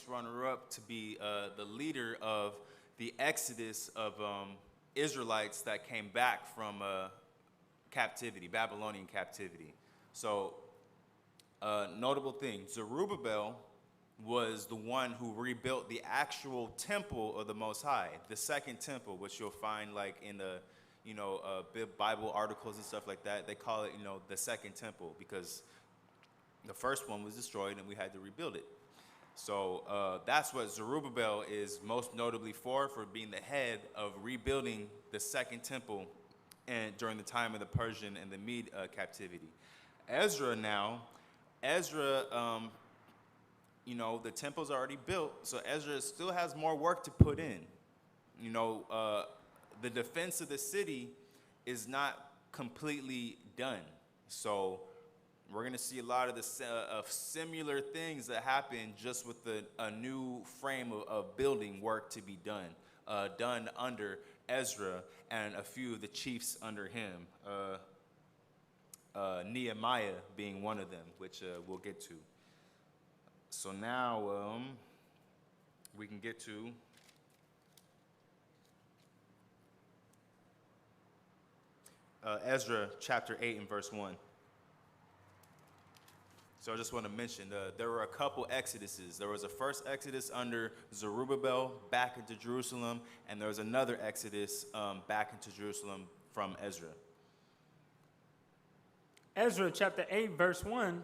runner-up to be the leader of the exodus of Israelites that came back from captivity, Babylonian captivity. So notable thing, Zerubbabel was the one who rebuilt the actual temple of the Most High, the second temple, which you'll find like in the, Bible articles and stuff like that. They call it, the second temple because the first one was destroyed and we had to rebuild it. So that's what Zerubbabel is most notably for being the head of rebuilding the second temple and during the time of the Persian and the Mede captivity. Ezra, the temple's already built, so Ezra still has more work to put in. The defense of the city is not completely done. So we're going to see a lot of of similar things that happen just with a new frame of building work to be done under Ezra and a few of the chiefs under him, Nehemiah being one of them, which we'll get to. So now we can get to Ezra chapter 8 and verse 1. So I just want to mention, there were a couple exoduses. There was a first exodus under Zerubbabel back into Jerusalem, and there was another exodus back into Jerusalem from Ezra. Ezra chapter 8, verse 1.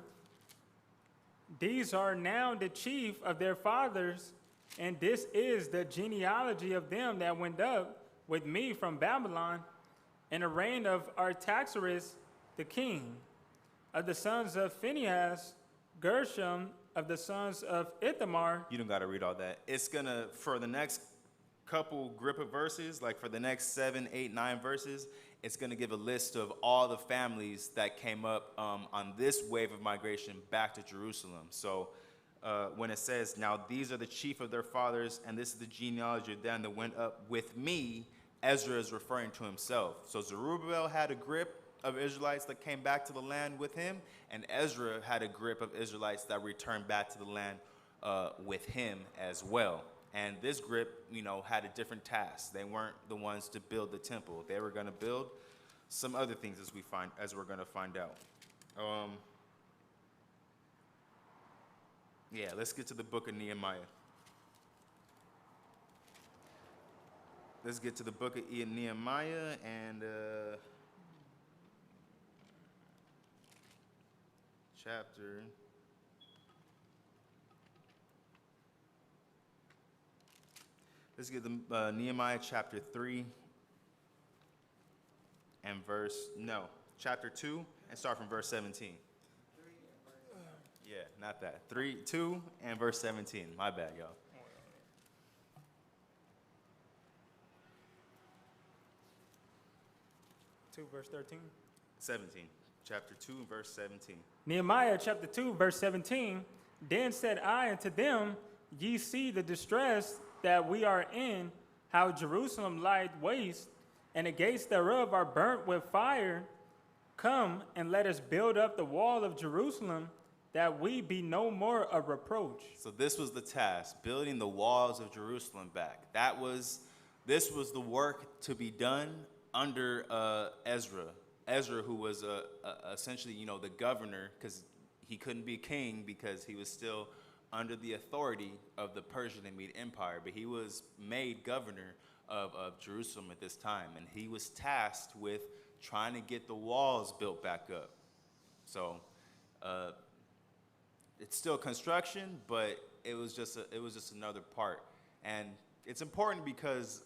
These are now the chief of their fathers, and this is the genealogy of them that went up with me from Babylon in the reign of Artaxerxes the king. Of the sons of Phinehas, Gershom, of the sons of Ithamar. You don't got to read all that. It's going to, for the next couple grip of verses, like for the next 7, 8, 9 verses, it's going to give a list of all the families that came up on this wave of migration back to Jerusalem. So when it says, now these are the chief of their fathers, and this is the genealogy of them that went up with me, Ezra is referring to himself. So Zerubbabel had a grip of Israelites that came back to the land with him, and Ezra had a grip of Israelites that returned back to the land with him as well. And this grip, had a different task. They weren't the ones to build the temple. They were going to build some other things, as we're going to find out. Let's get to the book of Nehemiah. Let's get to the book of Nehemiah and chapter. Let's get the Nehemiah chapter 3 and chapter 2 and start from verse 17. Yeah, not that. 2 and verse 17. My bad, y'all. 2 verse 13. 17. Chapter 2 and verse 17. Nehemiah chapter 2 verse 17. Then said I unto them, ye see the distress that we are in, how Jerusalem lieth waste, and the gates thereof are burnt with fire. Come and let us build up the wall of Jerusalem, that we be no more a reproach. So this was the task, building the walls of Jerusalem back. This was the work to be done under Ezra. Ezra, who was essentially, the governor, because he couldn't be king because he was still under the authority of the Persian and Mede Empire, but he was made governor of Jerusalem at this time, and he was tasked with trying to get the walls built back up. So it's still construction, but it was just another part, and it's important because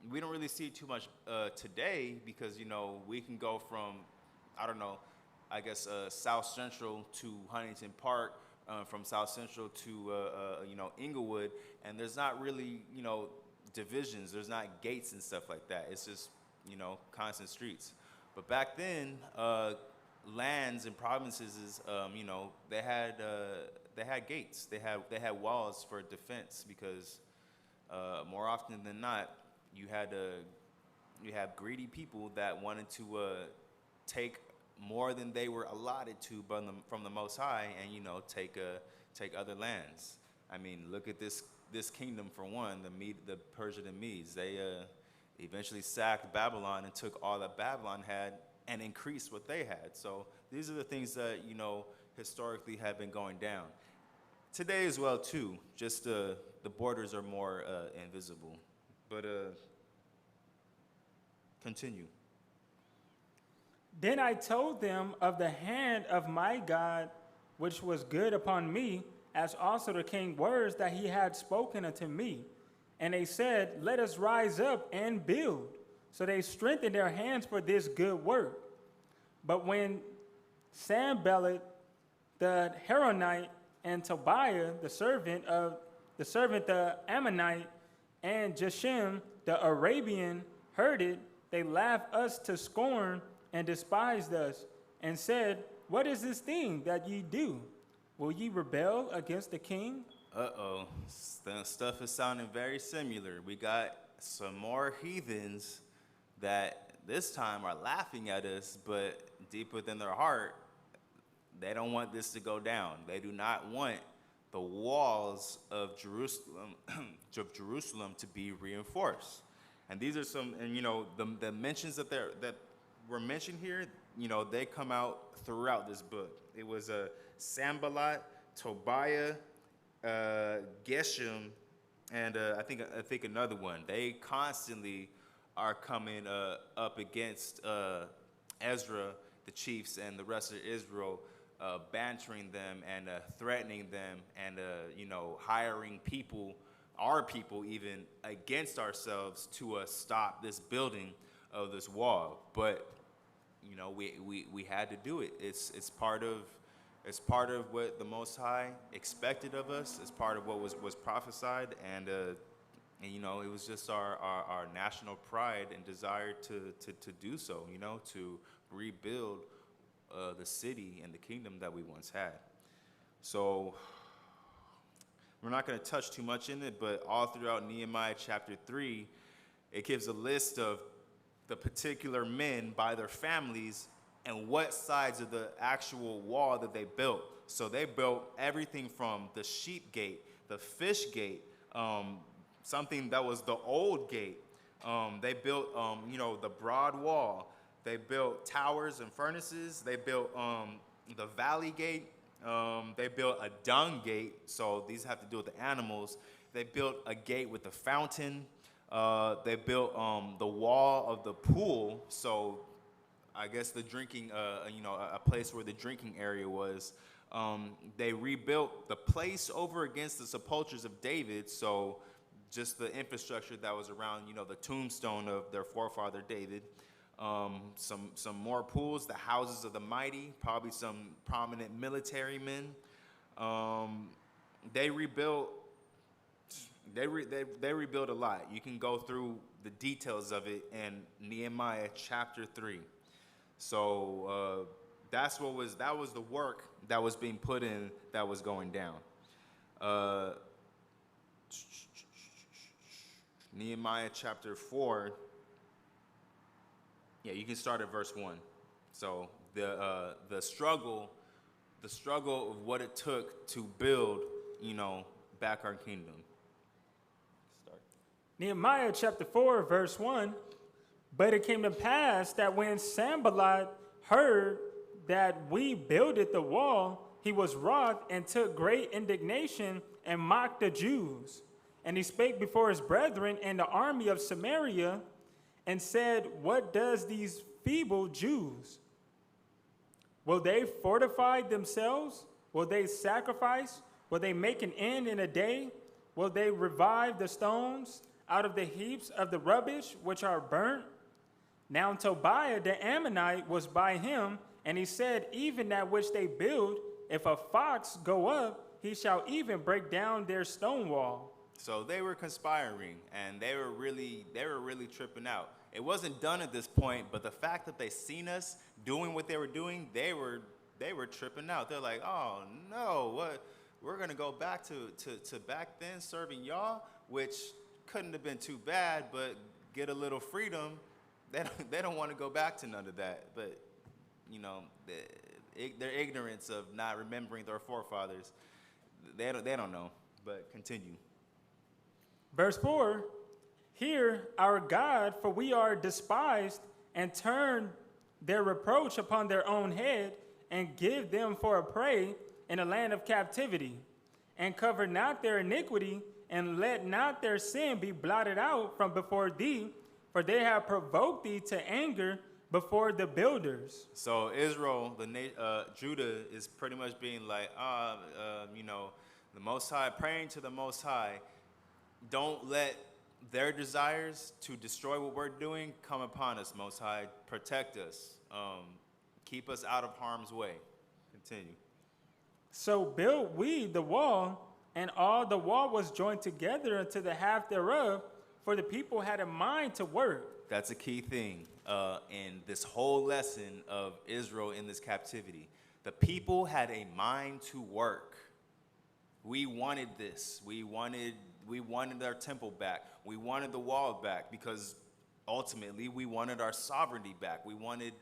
we don't really see it too much today, because we can go from South Central to Huntington Park, from South Central to Inglewood, and there's not really divisions. There's not gates and stuff like that. It's just constant streets. But back then, lands and provinces, they had gates. They had walls for defense, because more often than not, you have greedy people that wanted to take more than they were allotted to from the Most High, and take other lands. I mean, look at this kingdom for one, the Persian and Medes. They eventually sacked Babylon and took all that Babylon had and increased what they had. So these are the things that historically have been going down. Today as well too. Just the borders are more invisible. But continue. Then I told them of the hand of my God, which was good upon me, as also the king's words that he had spoken unto me. And they said, let us rise up and build. So they strengthened their hands for this good work. But when Sanballat the Horonite and Tobiah the servant the Ammonite and Geshem the Arabian heard it, they laughed us to scorn and despised us, and said, what is this thing that ye do? Will ye rebel against the king? Uh-oh, stuff is sounding very similar. We got some more heathens that this time are laughing at us, but deep within their heart, they don't want this to go down. They do not want the walls of Jerusalem to be reinforced. And these are some, and the mentions that were mentioned here, they come out throughout this book. It was Sanballat, Tobiah, Geshem, and I think another one. They constantly are coming up against Ezra, the chiefs, and the rest of Israel, bantering them and threatening them, and hiring people, our people even, against ourselves to stop this building of this wall. But we had to do it. It's part of what the Most High expected of us. It's part of what was prophesied, and it was just our national pride and desire to do so. To rebuild the city and the kingdom that we once had. So we're not going to touch too much in it, but all throughout Nehemiah chapter 3, it gives a list of the particular men by their families and what sides of the actual wall that they built. So they built everything from the sheep gate, the fish gate, something that was the old gate. They built, the broad wall. They built towers and furnaces. They built the valley gate. They built a dung gate. So these have to do with the animals. They built a gate with a fountain. They built the wall of the pool. So I guess the drinking, a place where the drinking area was. They rebuilt the place over against the sepulchres of David. So just the infrastructure that was around, the tombstone of their forefather David. Some more pools, the houses of the mighty, probably some prominent military men. They rebuilt a lot. You can go through the details of it in Nehemiah chapter 3. So that was the work that was being put in, that was going down. Nehemiah chapter 4. Yeah, you can start at verse 1. So the struggle of what it took to build, back our kingdom. Start. Nehemiah chapter 4, verse 1. But it came to pass that when Sanballat heard that we builded the wall, he was wroth and took great indignation and mocked the Jews. And he spake before his brethren and the army of Samaria, and said, what does these feeble Jews? Will they fortify themselves? Will they sacrifice? Will they make an end in a day? Will they revive the stones out of the heaps of the rubbish which are burnt? Now Tobiah the Ammonite was by him, and he said, even that which they build, if a fox go up, he shall even break down their stone wall. So they were conspiring, and they were really tripping out. It wasn't done at this point, but the fact that they seen us doing what they were doing, they were tripping out. They're like, oh no, what? We're gonna go back to back then serving y'all, which couldn't have been too bad, but get a little freedom. They don't want to go back to none of that. But their ignorance of not remembering their forefathers, they don't know. But continue. Verse 4, hear our God, for we are despised, and turn their reproach upon their own head, and give them for a prey in a land of captivity, and cover not their iniquity, and let not their sin be blotted out from before thee, for they have provoked thee to anger before the builders. So Israel, Judah is pretty much being like, the Most High, praying to the Most High, don't let their desires to destroy what we're doing come upon us, Most High. Protect us. Keep us out of harm's way. Continue. So built we the wall, and all the wall was joined together unto the half thereof, for the people had a mind to work. That's a key thing in this whole lesson of Israel in this captivity. The people had a mind to work. We wanted this. We wanted our temple back. We wanted the wall back, because ultimately we wanted our sovereignty back. We wanted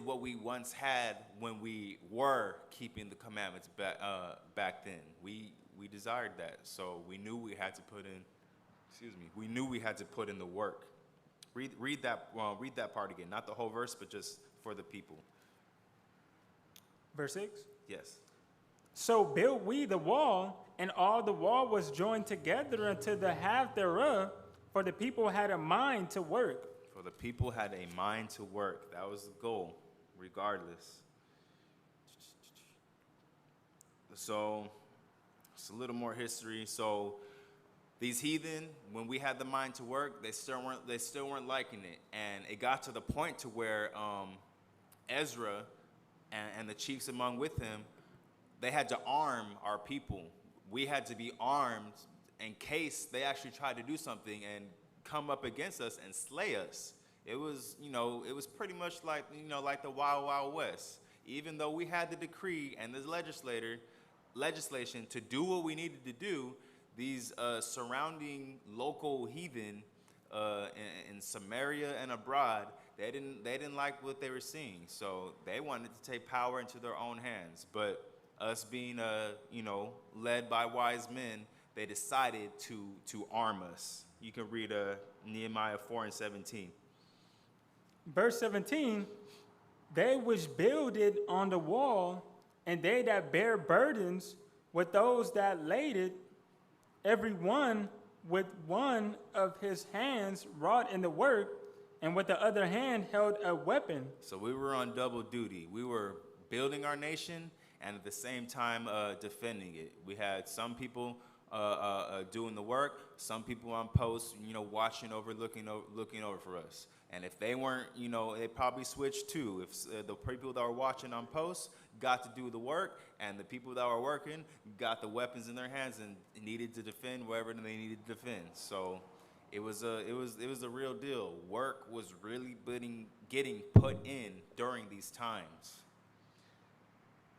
what we once had when we were keeping the commandments back then. We desired that, so we knew we had to put in. We knew we had to put in the work. Read that part again, not the whole verse, but just for the people. Verse 6. Yes. So built we the wall, and all the wall was joined together unto the half thereof, for the people had a mind to work. For the people had a mind to work. That was the goal, regardless. So, it's a little more history. So, these heathen, when we had the mind to work, they still weren't liking it, and it got to the point to where Ezra and the chiefs among with him, they had to arm our people. We had to be armed in case they actually tried to do something and come up against us and slay us. It was, it was pretty much like, like the Wild Wild West. Even though we had the decree and the legislation to do what we needed to do, these surrounding local heathen in Samaria and abroad, they didn't like what they were seeing. So they wanted to take power into their own hands. But us being, led by wise men, they decided to arm us. You can read Nehemiah 4:17. Verse 17, they which builded on the wall, and they that bear burdens with those that laid it, every one with one of his hands wrought in the work, and with the other hand held a weapon. So we were on double duty. We were building our nation and at the same time defending it. We had some people doing the work, some people on post, watching over, looking over for us. And if they weren't, they probably switched too. If the people that were watching on post got to do the work, and the people that were working got the weapons in their hands and needed to defend wherever they needed to defend. So it was a real deal. Work was really getting put in during these times.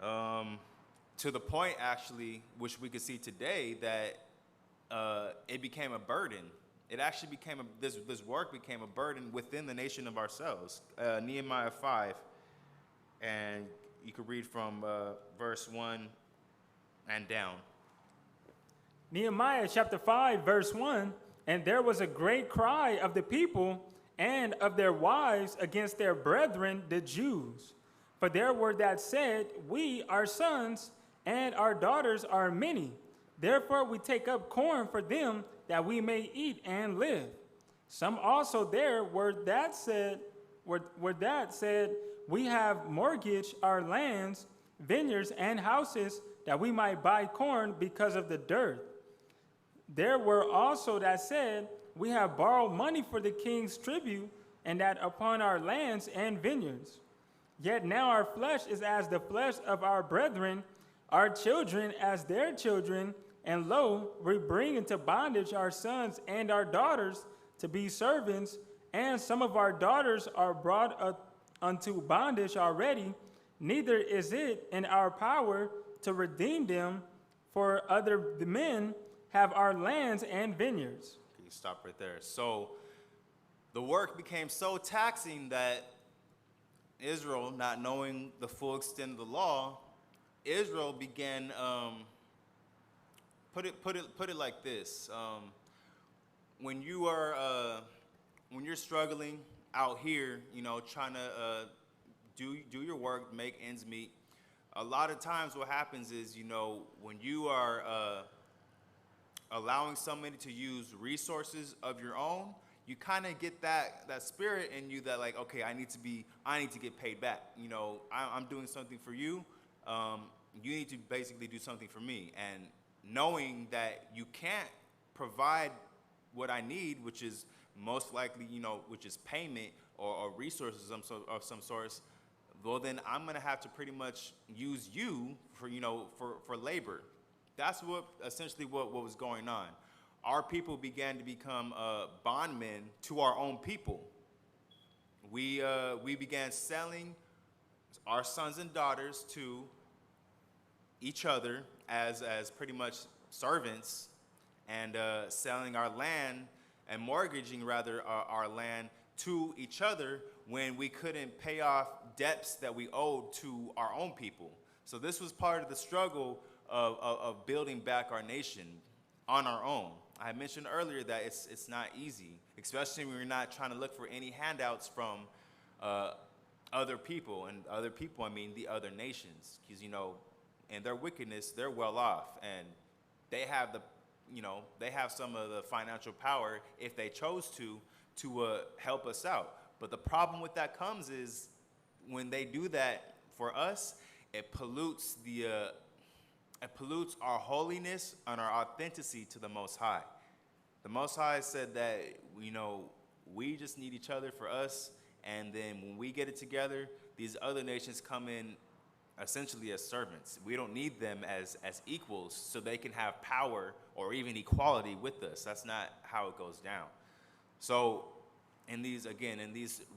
To the point, actually, which we could see today, that it became a burden. It actually became this work became a burden within the nation of ourselves. Nehemiah 5, and you could read from verse 1 and down. Nehemiah chapter 5, verse 1, and there was a great cry of the people and of their wives against their brethren, the Jews. For there were that said, we, our sons, and our daughters are many. Therefore we take up corn for them, that we may eat and live. Some also there were that said, we have mortgaged our lands, vineyards, and houses, that we might buy corn because of the dearth. There were also that said, we have borrowed money for the king's tribute, and that upon our lands and vineyards. Yet now our flesh is as the flesh of our brethren, our children as their children, and lo, we bring into bondage our sons and our daughters to be servants, and some of our daughters are brought unto bondage already. Neither is it in our power to redeem them, for other men have our lands and vineyards. Okay, stop right there. So the work became so taxing that Israel, not knowing the full extent of the law, Israel began, put it like this: when you're struggling out here, trying to do your work, make ends meet, a lot of times what happens is, when you are allowing somebody to use resources of your own, you kind of get that spirit in you that, like, okay, I need to get paid back. I'm doing something for you. You need to basically do something for me. And knowing that you can't provide what I need, which is most likely, which is payment or resources of some source, well, then I'm gonna have to pretty much use you for labor. That's essentially what was going on. Our people began to become bondmen to our own people. We began selling our sons and daughters to each other as pretty much servants, and selling our land and mortgaging rather our land to each other when we couldn't pay off debts that we owed to our own people. So this was part of the struggle of building back our nation on our own. I mentioned earlier that it's not easy, especially when you're not trying to look for any handouts from other people, and other people, I mean the other nations, because, you know, in their wickedness, they're well off, and they have the, you know, they have some of the financial power if they chose to help us out. But the problem with that comes is when they do that for us, it pollutes our holiness and our authenticity to the Most High. The Most High said that, you know, we just need each other for us, and then when we get it together, these other nations come in essentially as servants. We don't need them as equals so they can have power or even equality with us. That's not how it goes down. So in these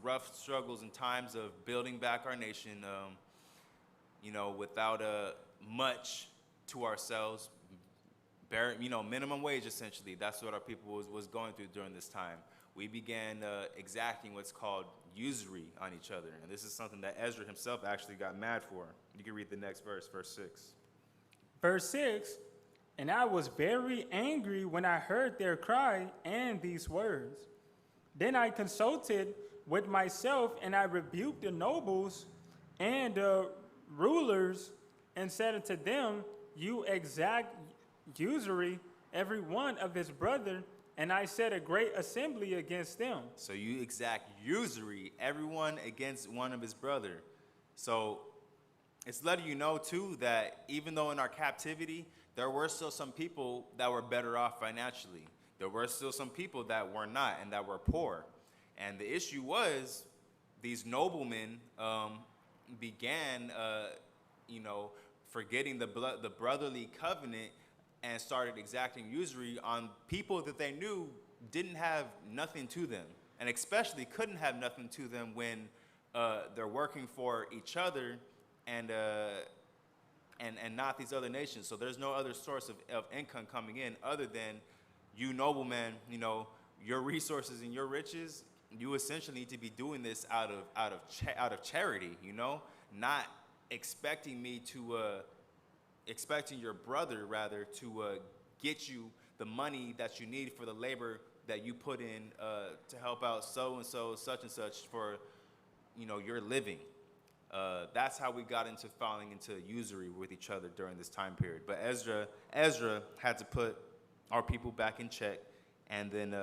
rough struggles and times of building back our nation, you know, without much to ourselves, you know, minimum wage essentially, that's what our people was going through during this time. We began exacting what's called usury on each other. And this is something that Ezra himself actually got mad for. You can read the next verse, verse 6. Verse 6, and I was very angry when I heard their cry and these words. Then I consulted with myself, and I rebuked the nobles and the rulers, and said unto them, you exact usury, every one of his brother, and I set a great assembly against them. So you exact usury, everyone against one of his brother. So it's letting you know, too, that even though in our captivity, there were still some people that were better off financially. There were still some people that were not and that were poor. And the issue was these noblemen began, you know, forgetting the brotherly covenant and started exacting usury on people that they knew didn't have nothing to them, and especially couldn't have nothing to them when they're working for each other and not these other nations. So there's no other source of income coming in other than you noblemen, you know, your resources and your riches. You essentially need to be doing this out of charity, you know, not expecting me to expecting your brother rather to get you the money that you need for the labor that you put in to help out so and so, such and such for, you know, your living. That's how we got into falling into usury with each other during this time period. But Ezra had to put our people back in check, and then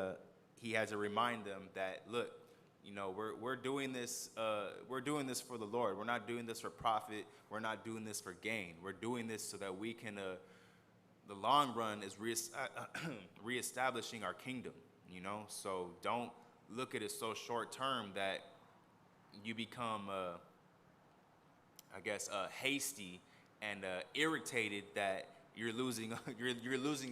he had to remind them that, look, you know, we're doing this for the Lord. We're not doing this for profit. We're not doing this for gain. We're doing this so that we can, the long run is reestablishing our kingdom, you know? So don't look at it so short term that you become, I guess, hasty and irritated that you're losing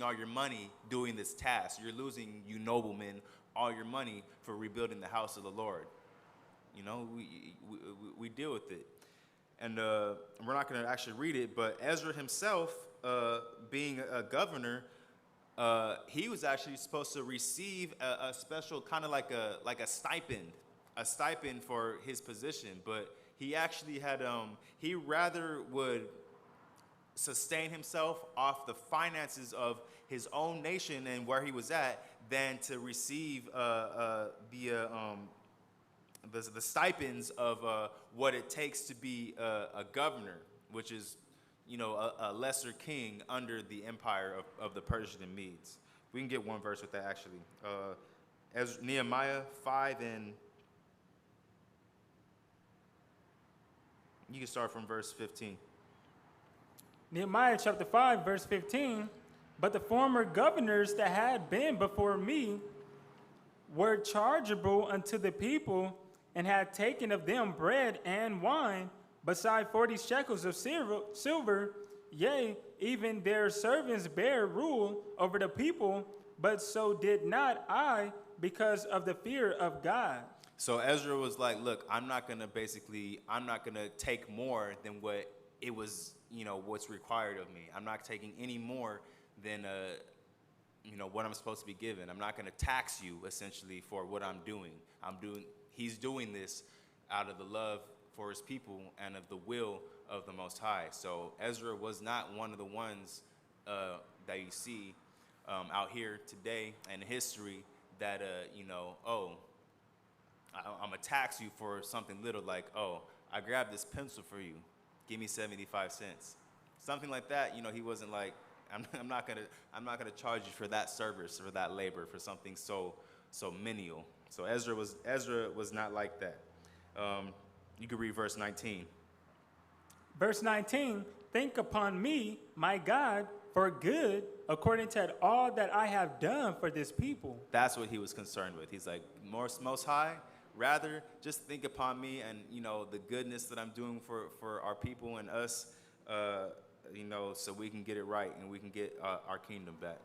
all your money doing this task. You're losing, you noblemen, all your money for rebuilding the house of the Lord. You know, we deal with it. And we're not going to actually read it, but Ezra himself, being a governor, he was actually supposed to receive a special kind of like a stipend for his position. But he actually had, he rather would sustain himself off the finances of his own nation and where he was at than to receive the stipends of what it takes to be a governor, which is, you know, a lesser king under the empire of the Persian and Medes. We can get one verse with that, actually. Nehemiah 5, and you can start from verse 15. Nehemiah chapter 5, verse 15, but the former governors that had been before me were chargeable unto the people, and had taken of them bread and wine, beside 40 shekels of silver. Yea, even their servants bare rule over the people, but so did not I, because of the fear of God. So Ezra was like, look, I'm not going to take more than what it was, you know, what's required of me. I'm not taking any more than, you know, what I'm supposed to be given. I'm not going to tax you, essentially, for what I'm doing. He's doing this out of the love for his people and of the will of the Most High. So Ezra was not one of the ones that you see out here today in history that, you know, oh, I'm going to tax you for something little, like, oh, I grabbed this pencil for you. Give me 75 cents. Something like that. You know, he wasn't like, I'm not gonna charge you for that service, for that labor, for something so menial. So Ezra was not like that. You could read verse 19. Verse 19, think upon me, my God, for good, according to all that I have done for this people. That's what he was concerned with. He's like, Most High, rather just think upon me and, you know, the goodness that I'm doing for our people and us, you know, so we can get it right and we can get our kingdom back.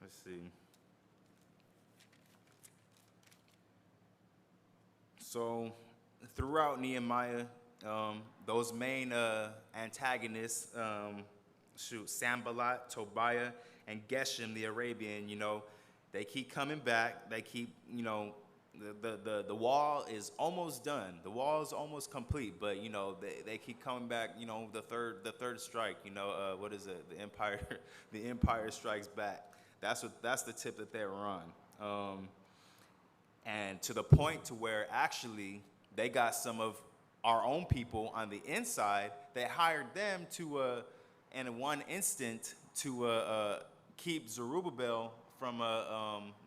Let's see. So throughout Nehemiah, those main antagonists, Sanballat, Tobiah, and Geshem the Arabian, you know, they keep coming back. They keep, you know, the wall is almost done. The wall is almost complete, but you know they keep coming back. You know, the third strike. You know, what is it? The Empire strikes back. That's the tip that they were on, and to the point to where actually they got some of our own people on the inside. They hired them to, in one instant, to keep Zerubbabel from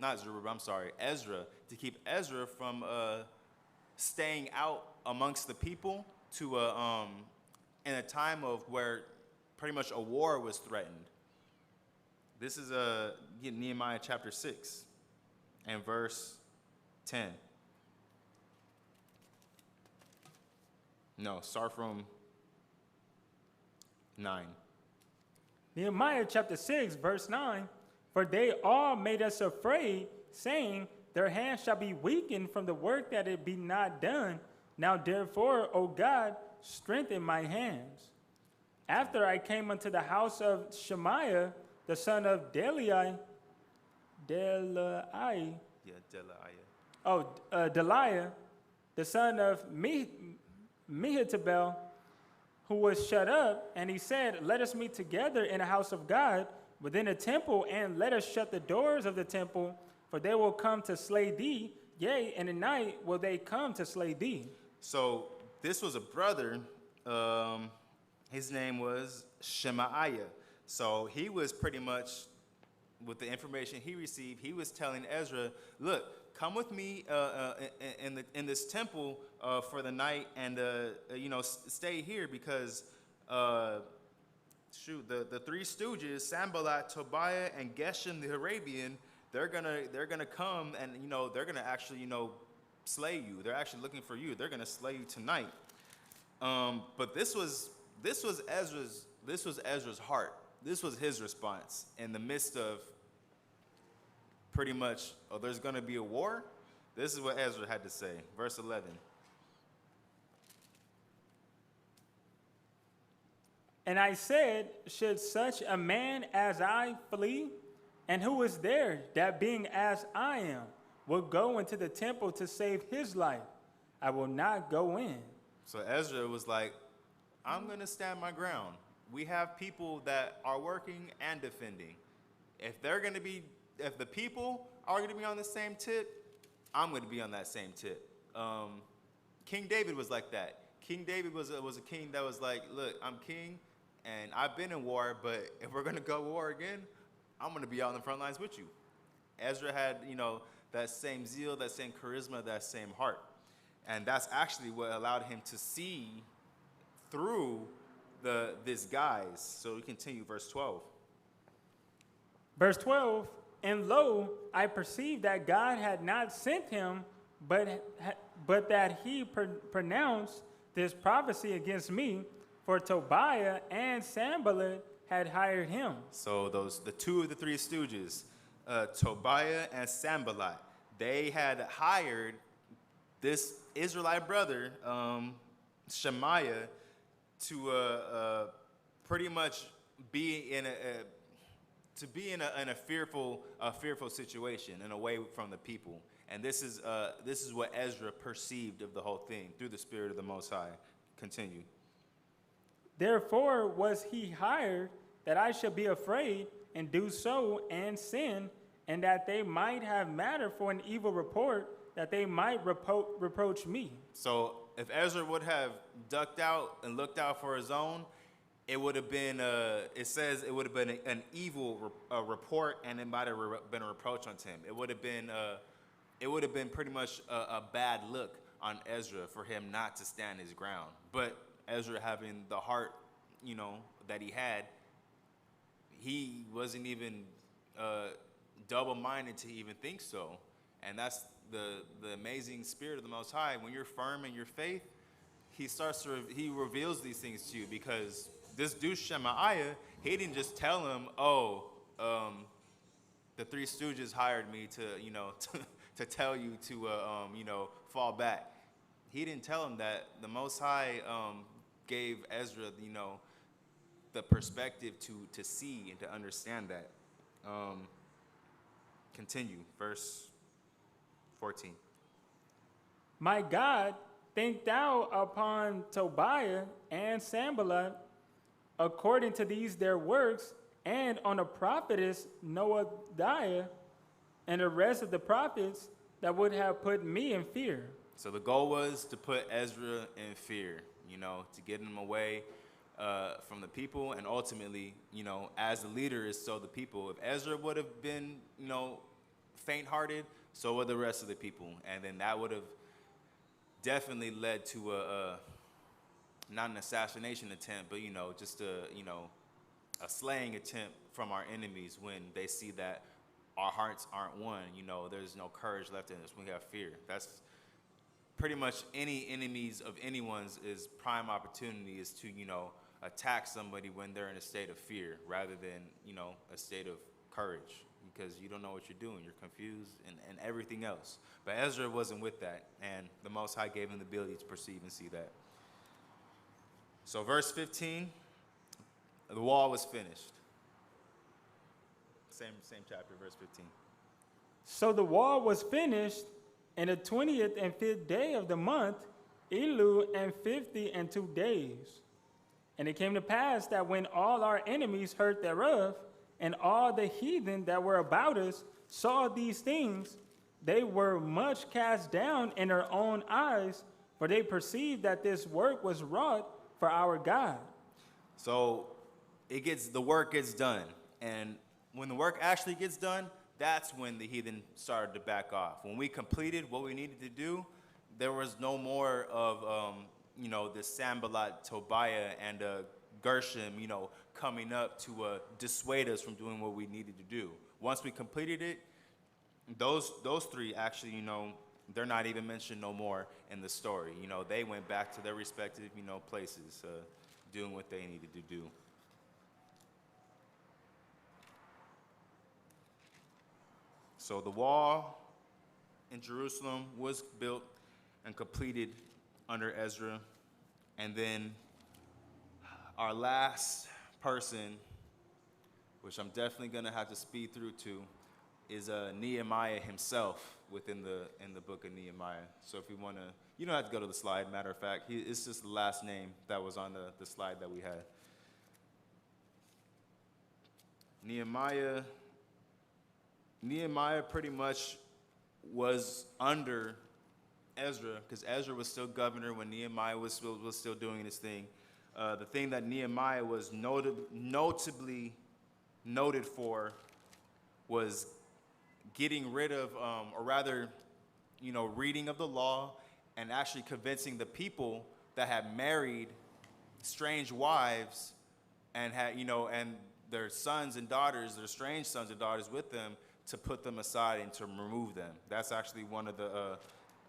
not Zerubbabel. I'm sorry, Ezra. To keep Ezra from staying out amongst the people to in a time of where pretty much a war was threatened. This is Nehemiah chapter 6 and verse 10. No, start from 9. Nehemiah chapter 6, verse 9, for they all made us afraid, saying, their hands shall be weakened from the work that it be not done. Now therefore, O God, strengthen my hands. After I came unto the house of Shemaiah, the son of Delaiah, Delaiah. Delaiah, the son of Mehetabel, who was shut up, and he said, let us meet together in the house of God within the temple, and let us shut the doors of the temple, for they will come to slay thee, yea, in the night will they come to slay thee. So this was a brother, his name was Shemaiah. So he was pretty much, with the information he received, he was telling Ezra, look, come with me in this temple for the night and, you know, stay here because, the three stooges, Sanballat, Tobiah, and Geshem the Arabian, they're gonna come and, you know, they're gonna actually, you know, slay you. They're actually looking for you. They're gonna slay you tonight. But this was Ezra's heart. This was his response in the midst of pretty much, oh, there's gonna be a war. This is what Ezra had to say. Verse 11. And I said, should such a man as I flee? And who is there that being as I am will go into the temple to save his life? I will not go in. So Ezra was like, I'm going to stand my ground. We have people that are working and defending. If the people are going to be on the same tip, I'm going to be on that same tip. King David was like that. King David was a king that was like, look, I'm king and I've been in war, but if we're going to go war again, I'm going to be out on the front lines with you. Ezra had, you know, that same zeal, that same charisma, that same heart. And that's actually what allowed him to see through this guise. So we continue, verse 12. Verse 12, and lo, I perceived that God had not sent him, but that he pronounced this prophecy against me, for Tobiah and Sanballat had hired him. So the two of the three stooges, Tobiah and Sanballat, they had hired this Israelite brother, Shemaiah, to pretty much be in a fearful situation and away from the people. And this is what Ezra perceived of the whole thing through the Spirit of the Most High. Continue. Therefore was he hired that I should be afraid and do so and sin and that they might have matter for an evil report, that they might reproach me. So if Ezra would have ducked out and looked out for his own, it would have been, it says it would have been an evil report, and it might have been a reproach unto him. It would have been pretty much a bad look on Ezra for him not to stand his ground. But Ezra, having the heart, that he had, he wasn't even double-minded to even think so. And that's the amazing spirit of the Most High. When you're firm in your faith, he reveals these things to you, because this dude Shemaiah, he didn't just tell him, the Three Stooges hired me to, to tell you to, fall back. He didn't tell him that. The Most High gave Ezra, the perspective to see and to understand that. Continue, verse 14. My God, think thou upon Tobiah and Sanballat, according to these their works, and on the prophetess Noadiah, and the rest of the prophets that would have put me in fear. So the goal was to put Ezra in fear, to get him away from the people, and ultimately, as the leader is so the people. If Ezra would have been, faint-hearted, so would the rest of the people, and then that would have definitely led to not an assassination attempt, but just a slaying attempt from our enemies when they see that our hearts aren't one. There's no courage left in us. We have fear. That's pretty much any enemies of anyone's is prime opportunity is to attack somebody when they're in a state of fear rather than a state of courage, because you don't know what you're doing. You're confused and everything else. But Ezra wasn't with that, and the Most High gave him the ability to perceive and see that. So verse 15, the wall was finished. Same chapter, verse 15. So the wall was finished in the 20th and 5th day of the month, Elul, and 52 days. And it came to pass that when all our enemies heard thereof, and all the heathen that were about us saw these things, they were much cast down in their own eyes, for they perceived that this work was wrought for our God. So the work gets done. And when the work actually gets done, that's when the heathen started to back off. When we completed what we needed to do, there was no more of, the Sanballat, Tobiah, and Gershom, coming up to dissuade us from doing what we needed to do. Once we completed it, those three actually, they're not even mentioned no more in the story. They went back to their respective, places, doing what they needed to do. So the wall in Jerusalem was built and completed under Ezra. And then our last person, which I'm definitely going to have to speed through to, is Nehemiah himself in the book of Nehemiah. So if you want to, you don't have to go to the slide. Matter of fact, it's just the last name that was on the slide that we had. Nehemiah pretty much was under Ezra, because Ezra was still governor when Nehemiah was still doing his thing. The thing that Nehemiah was notably noted for was getting rid of, or rather, reading of the law and actually convincing the people that had married strange wives and had, and their sons and daughters, their strange sons and daughters with them, to put them aside and to remove them. That's actually one of the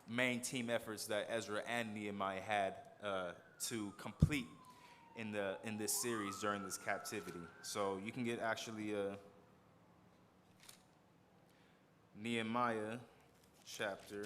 main team efforts that Ezra and Nehemiah had to complete in this series during this captivity. So you can get actually Nehemiah chapter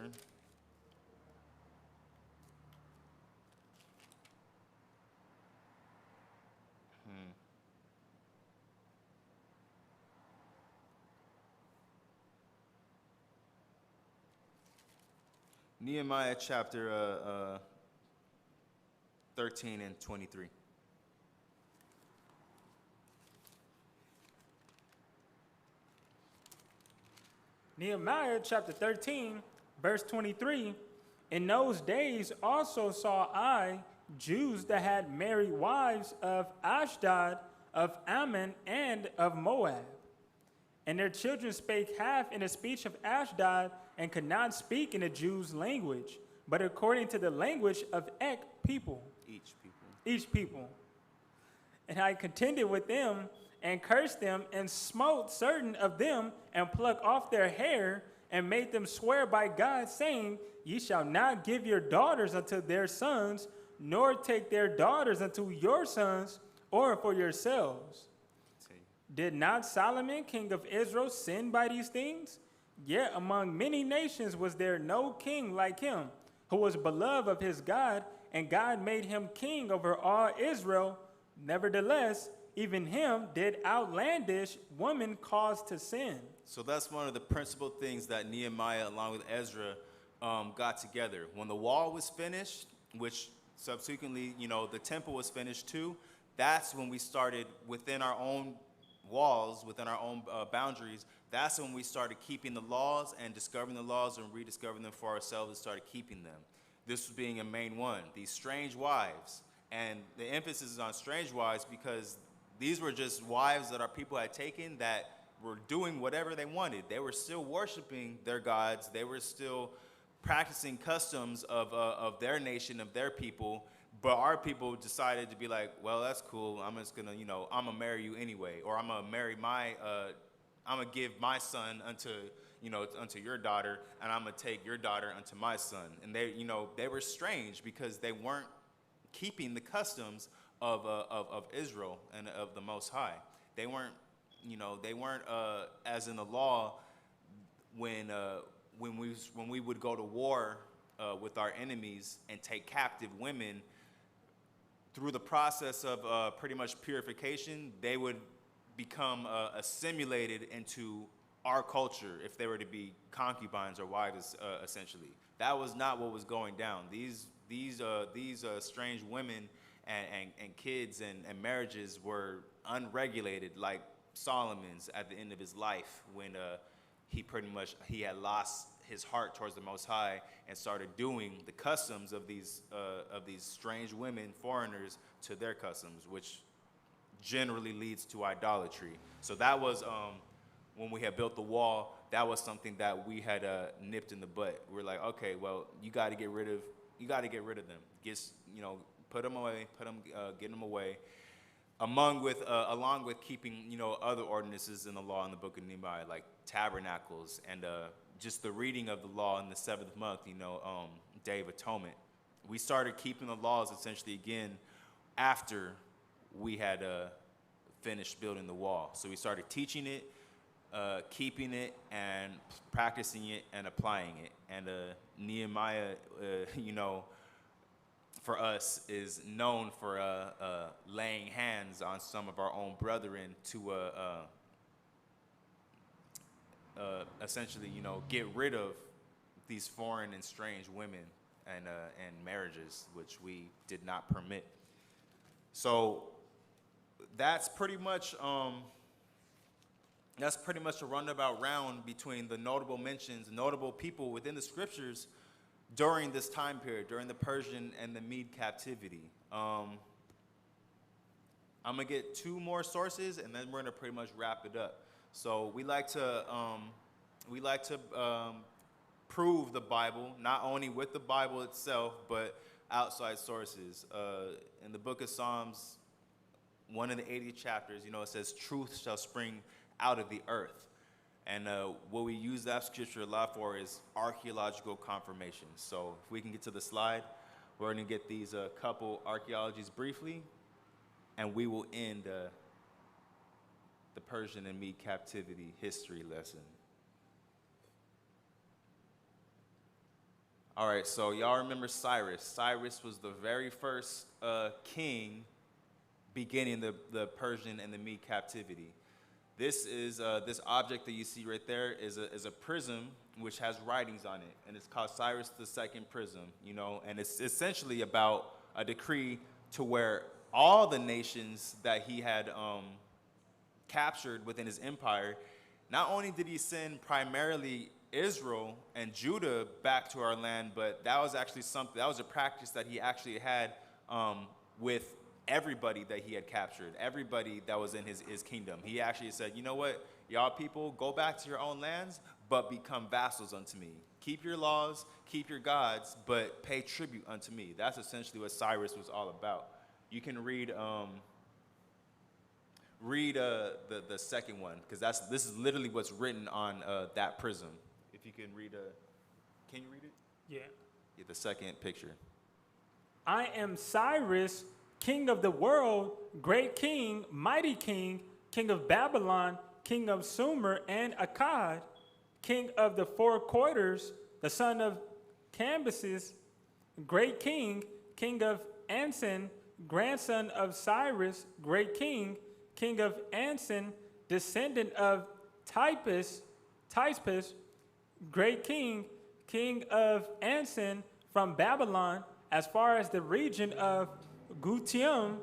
13 and 23. Nehemiah chapter 13, verse 23. In those days also saw I Jews that had married wives of Ashdod, of Ammon, and of Moab. And their children spake half in the speech of Ashdod, and could not speak in the Jews' language, but according to the language of people. Each people. And I contended with them, and cursed them, and smote certain of them, and plucked off their hair, and made them swear by God, saying, Ye shall not give your daughters unto their sons, nor take their daughters unto your sons, or for yourselves. Did not Solomon, king of Israel, sin by these things? Yet among many nations was there no king like him, who was beloved of his God, and God made him king over all Israel. Nevertheless, even him did outlandish woman cause to sin. So that's one of the principal things that Nehemiah, along with Ezra, got together. When the wall was finished, which subsequently, the temple was finished too, that's when we started within our own walls, within our own boundaries. That's when we started keeping the laws and discovering the laws and rediscovering them for ourselves and started keeping them. This being a main one, these strange wives. And the emphasis is on strange wives because these were just wives that our people had taken that were doing whatever they wanted. They were still worshiping their gods. They were still practicing customs of their nation, of their people. But our people decided to be like, well, that's cool. I'm just gonna, I'm gonna marry you anyway, or I'm gonna marry I'm gonna give my son unto your daughter, and I'm gonna take your daughter unto my son. And they were strange because they weren't keeping the customs of Israel and of the Most High. They weren't, as in the law when we would go to war with our enemies and take captive women. Through the process of pretty much purification, they would become assimilated into our culture if they were to be concubines or wives, essentially. That was not what was going down. These strange women and kids and marriages were unregulated, like Solomon's at the end of his life when he had lost his heart towards the Most High and started doing the customs of these strange women, foreigners, to their customs, which generally leads to idolatry. So that was when we had built the wall. That was something that we had nipped in the butt. We're like, okay, well, you got to get rid of them. Put them away. Get them away. Along with keeping other ordinances in the law in the book of Nehemiah, like tabernacles and just the reading of the law in the 7th month, Day of Atonement. We started keeping the laws essentially again after we had finished building the wall. So we started teaching it, keeping it, and practicing it and applying it. And Nehemiah, for us, is known for laying hands on some of our own brethren to essentially, get rid of these foreign and strange women and marriages, which we did not permit. So that's pretty much a roundabout round between the notable mentions, notable people within the scriptures during this time period, during the Persian and the Mede captivity. I'm gonna get 2 more sources, and then we're gonna pretty much wrap it up. So we like to prove the Bible, not only with the Bible itself, but outside sources. In the book of Psalms, one of the 80 chapters, it says, truth shall spring out of the earth. And what we use that scripture a lot for is archaeological confirmation. So if we can get to the slide, we're going to get these couple archaeologies briefly, and we will end the Persian and Mede captivity history lesson. All right, so y'all remember Cyrus. Cyrus was the very first king beginning the Persian and the Mede captivity. This is this object that you see right there is a prism which has writings on it, and it's called Cyrus II prism. And it's essentially about a decree to where all the nations that he had captured within his empire. not only did he send primarily Israel and Judah back to our land, but that was actually something, that was a practice that he actually had with everybody that he had captured, everybody that was in his kingdom. He actually said, you know what, y'all people, go back to your own lands, but become vassals unto me. Keep your laws, keep your gods, but pay tribute unto me. That's essentially what Cyrus was all about. You can read the second one, because this is literally what's written on that prism. If you can read can you read it? Yeah. Yeah, the second picture. I am Cyrus, king of the world, great king, mighty king, king of Babylon, king of Sumer and Akkad, king of the four quarters, the son of Cambyses, great king, king of Anson, grandson of Cyrus, great king, king of Anson, descendant of Typus, great king, king of Anson from Babylon, as far as the region of Gutium,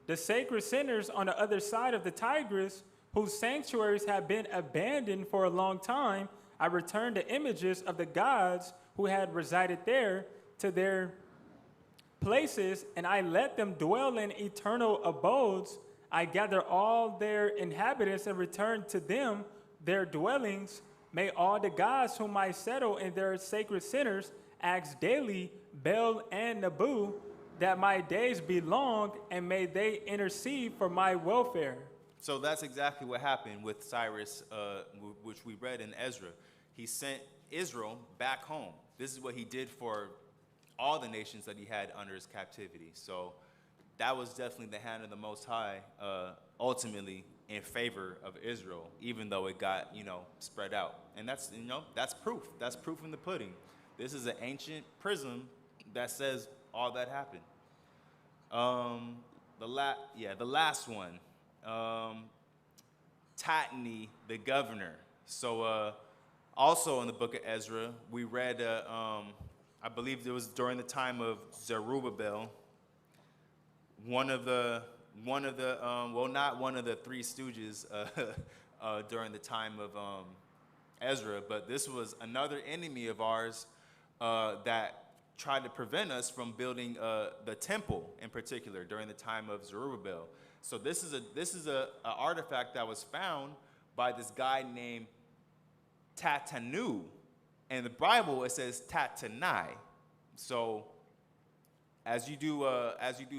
the sacred centers on the other side of the Tigris, whose sanctuaries have been abandoned for a long time. I returned the images of the gods who had resided there to their places, and I let them dwell in eternal abodes. I gather all their inhabitants and return to them their dwellings. May all the gods whom I settle in their sacred centers ask daily, Bel and Nabu, that my days be long, and may they intercede for my welfare. So that's exactly what happened with Cyrus, which we read in Ezra. He sent Israel back home. This is what he did for all the nations that he had under his captivity. So that was definitely the hand of the Most High, ultimately in favor of Israel, even though it got, spread out. And that's, that's proof. That's proof in the pudding. This is an ancient prism that says all that happened. The last one, Tatnai, the governor. So also in the book of Ezra, we read, I believe it was during the time of Zerubbabel, not one of the three stooges during the time of Ezra, but this was another enemy of ours that tried to prevent us from building the temple in particular during the time of Zerubbabel. So this is a artifact that was found by this guy named Tatanu. In the Bible, it says Tatnai. So as you do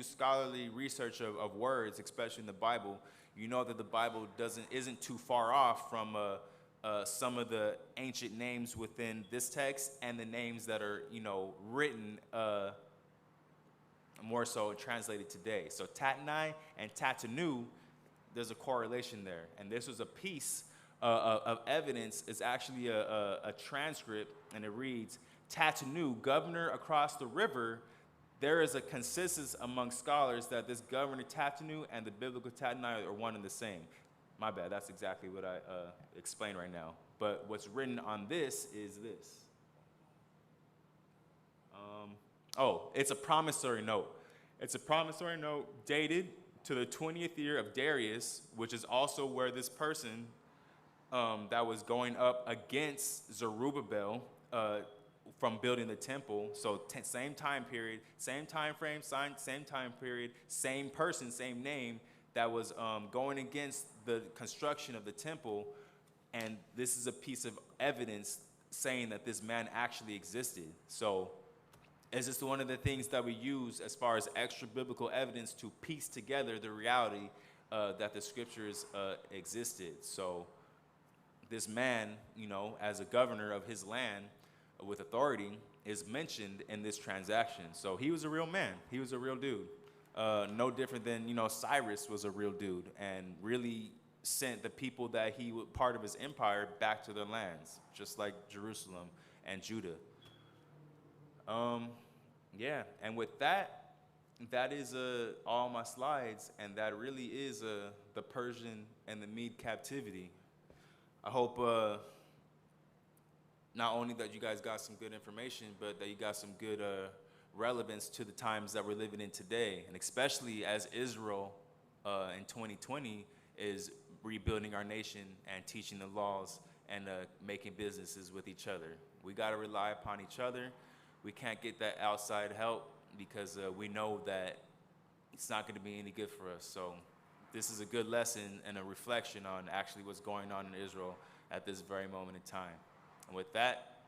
scholarly research of words, especially in the Bible, you know that the Bible isn't too far off from some of the ancient names within this text and the names that are written more so translated today. So Tatnai and Tatanu, there's a correlation there, and this was a piece of evidence. Is actually a transcript, and it reads, Tatanu, governor across the river. There is a consensus among scholars that this governor Tatanu and the biblical Tatnai are one and the same. My bad, that's exactly what I explained right now. But what's written on this is this. It's a promissory note. It's a promissory note dated to the 20th year of Darius, which is also where this person that was going up against Zerubbabel from building the temple. So same time period, same time frame, same time period, same person, same name that was going against the construction of the temple. And this is a piece of evidence saying that this man actually existed. So it's just one of the things that we use as far as extra biblical evidence to piece together the reality that the scriptures existed. So this man, as a governor of his land with authority, is mentioned in this transaction. So he was a real man. He was a real dude. No different than, Cyrus was a real dude and really sent the people that he was part of his empire back to their lands, just like Jerusalem and Judah. And with that is all my slides, and that really is the Persian and the Mede captivity. I hope not only that you guys got some good information, but that you got some good relevance to the times that we're living in today, and especially as Israel in 2020 is rebuilding our nation and teaching the laws and making businesses with each other. We got to rely upon each other. We can't get that outside help because we know that it's not going to be any good for us. So this is a good lesson and a reflection on actually what's going on in Israel at this very moment in time. And with that,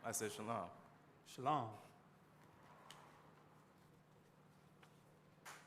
I say shalom. Shalom.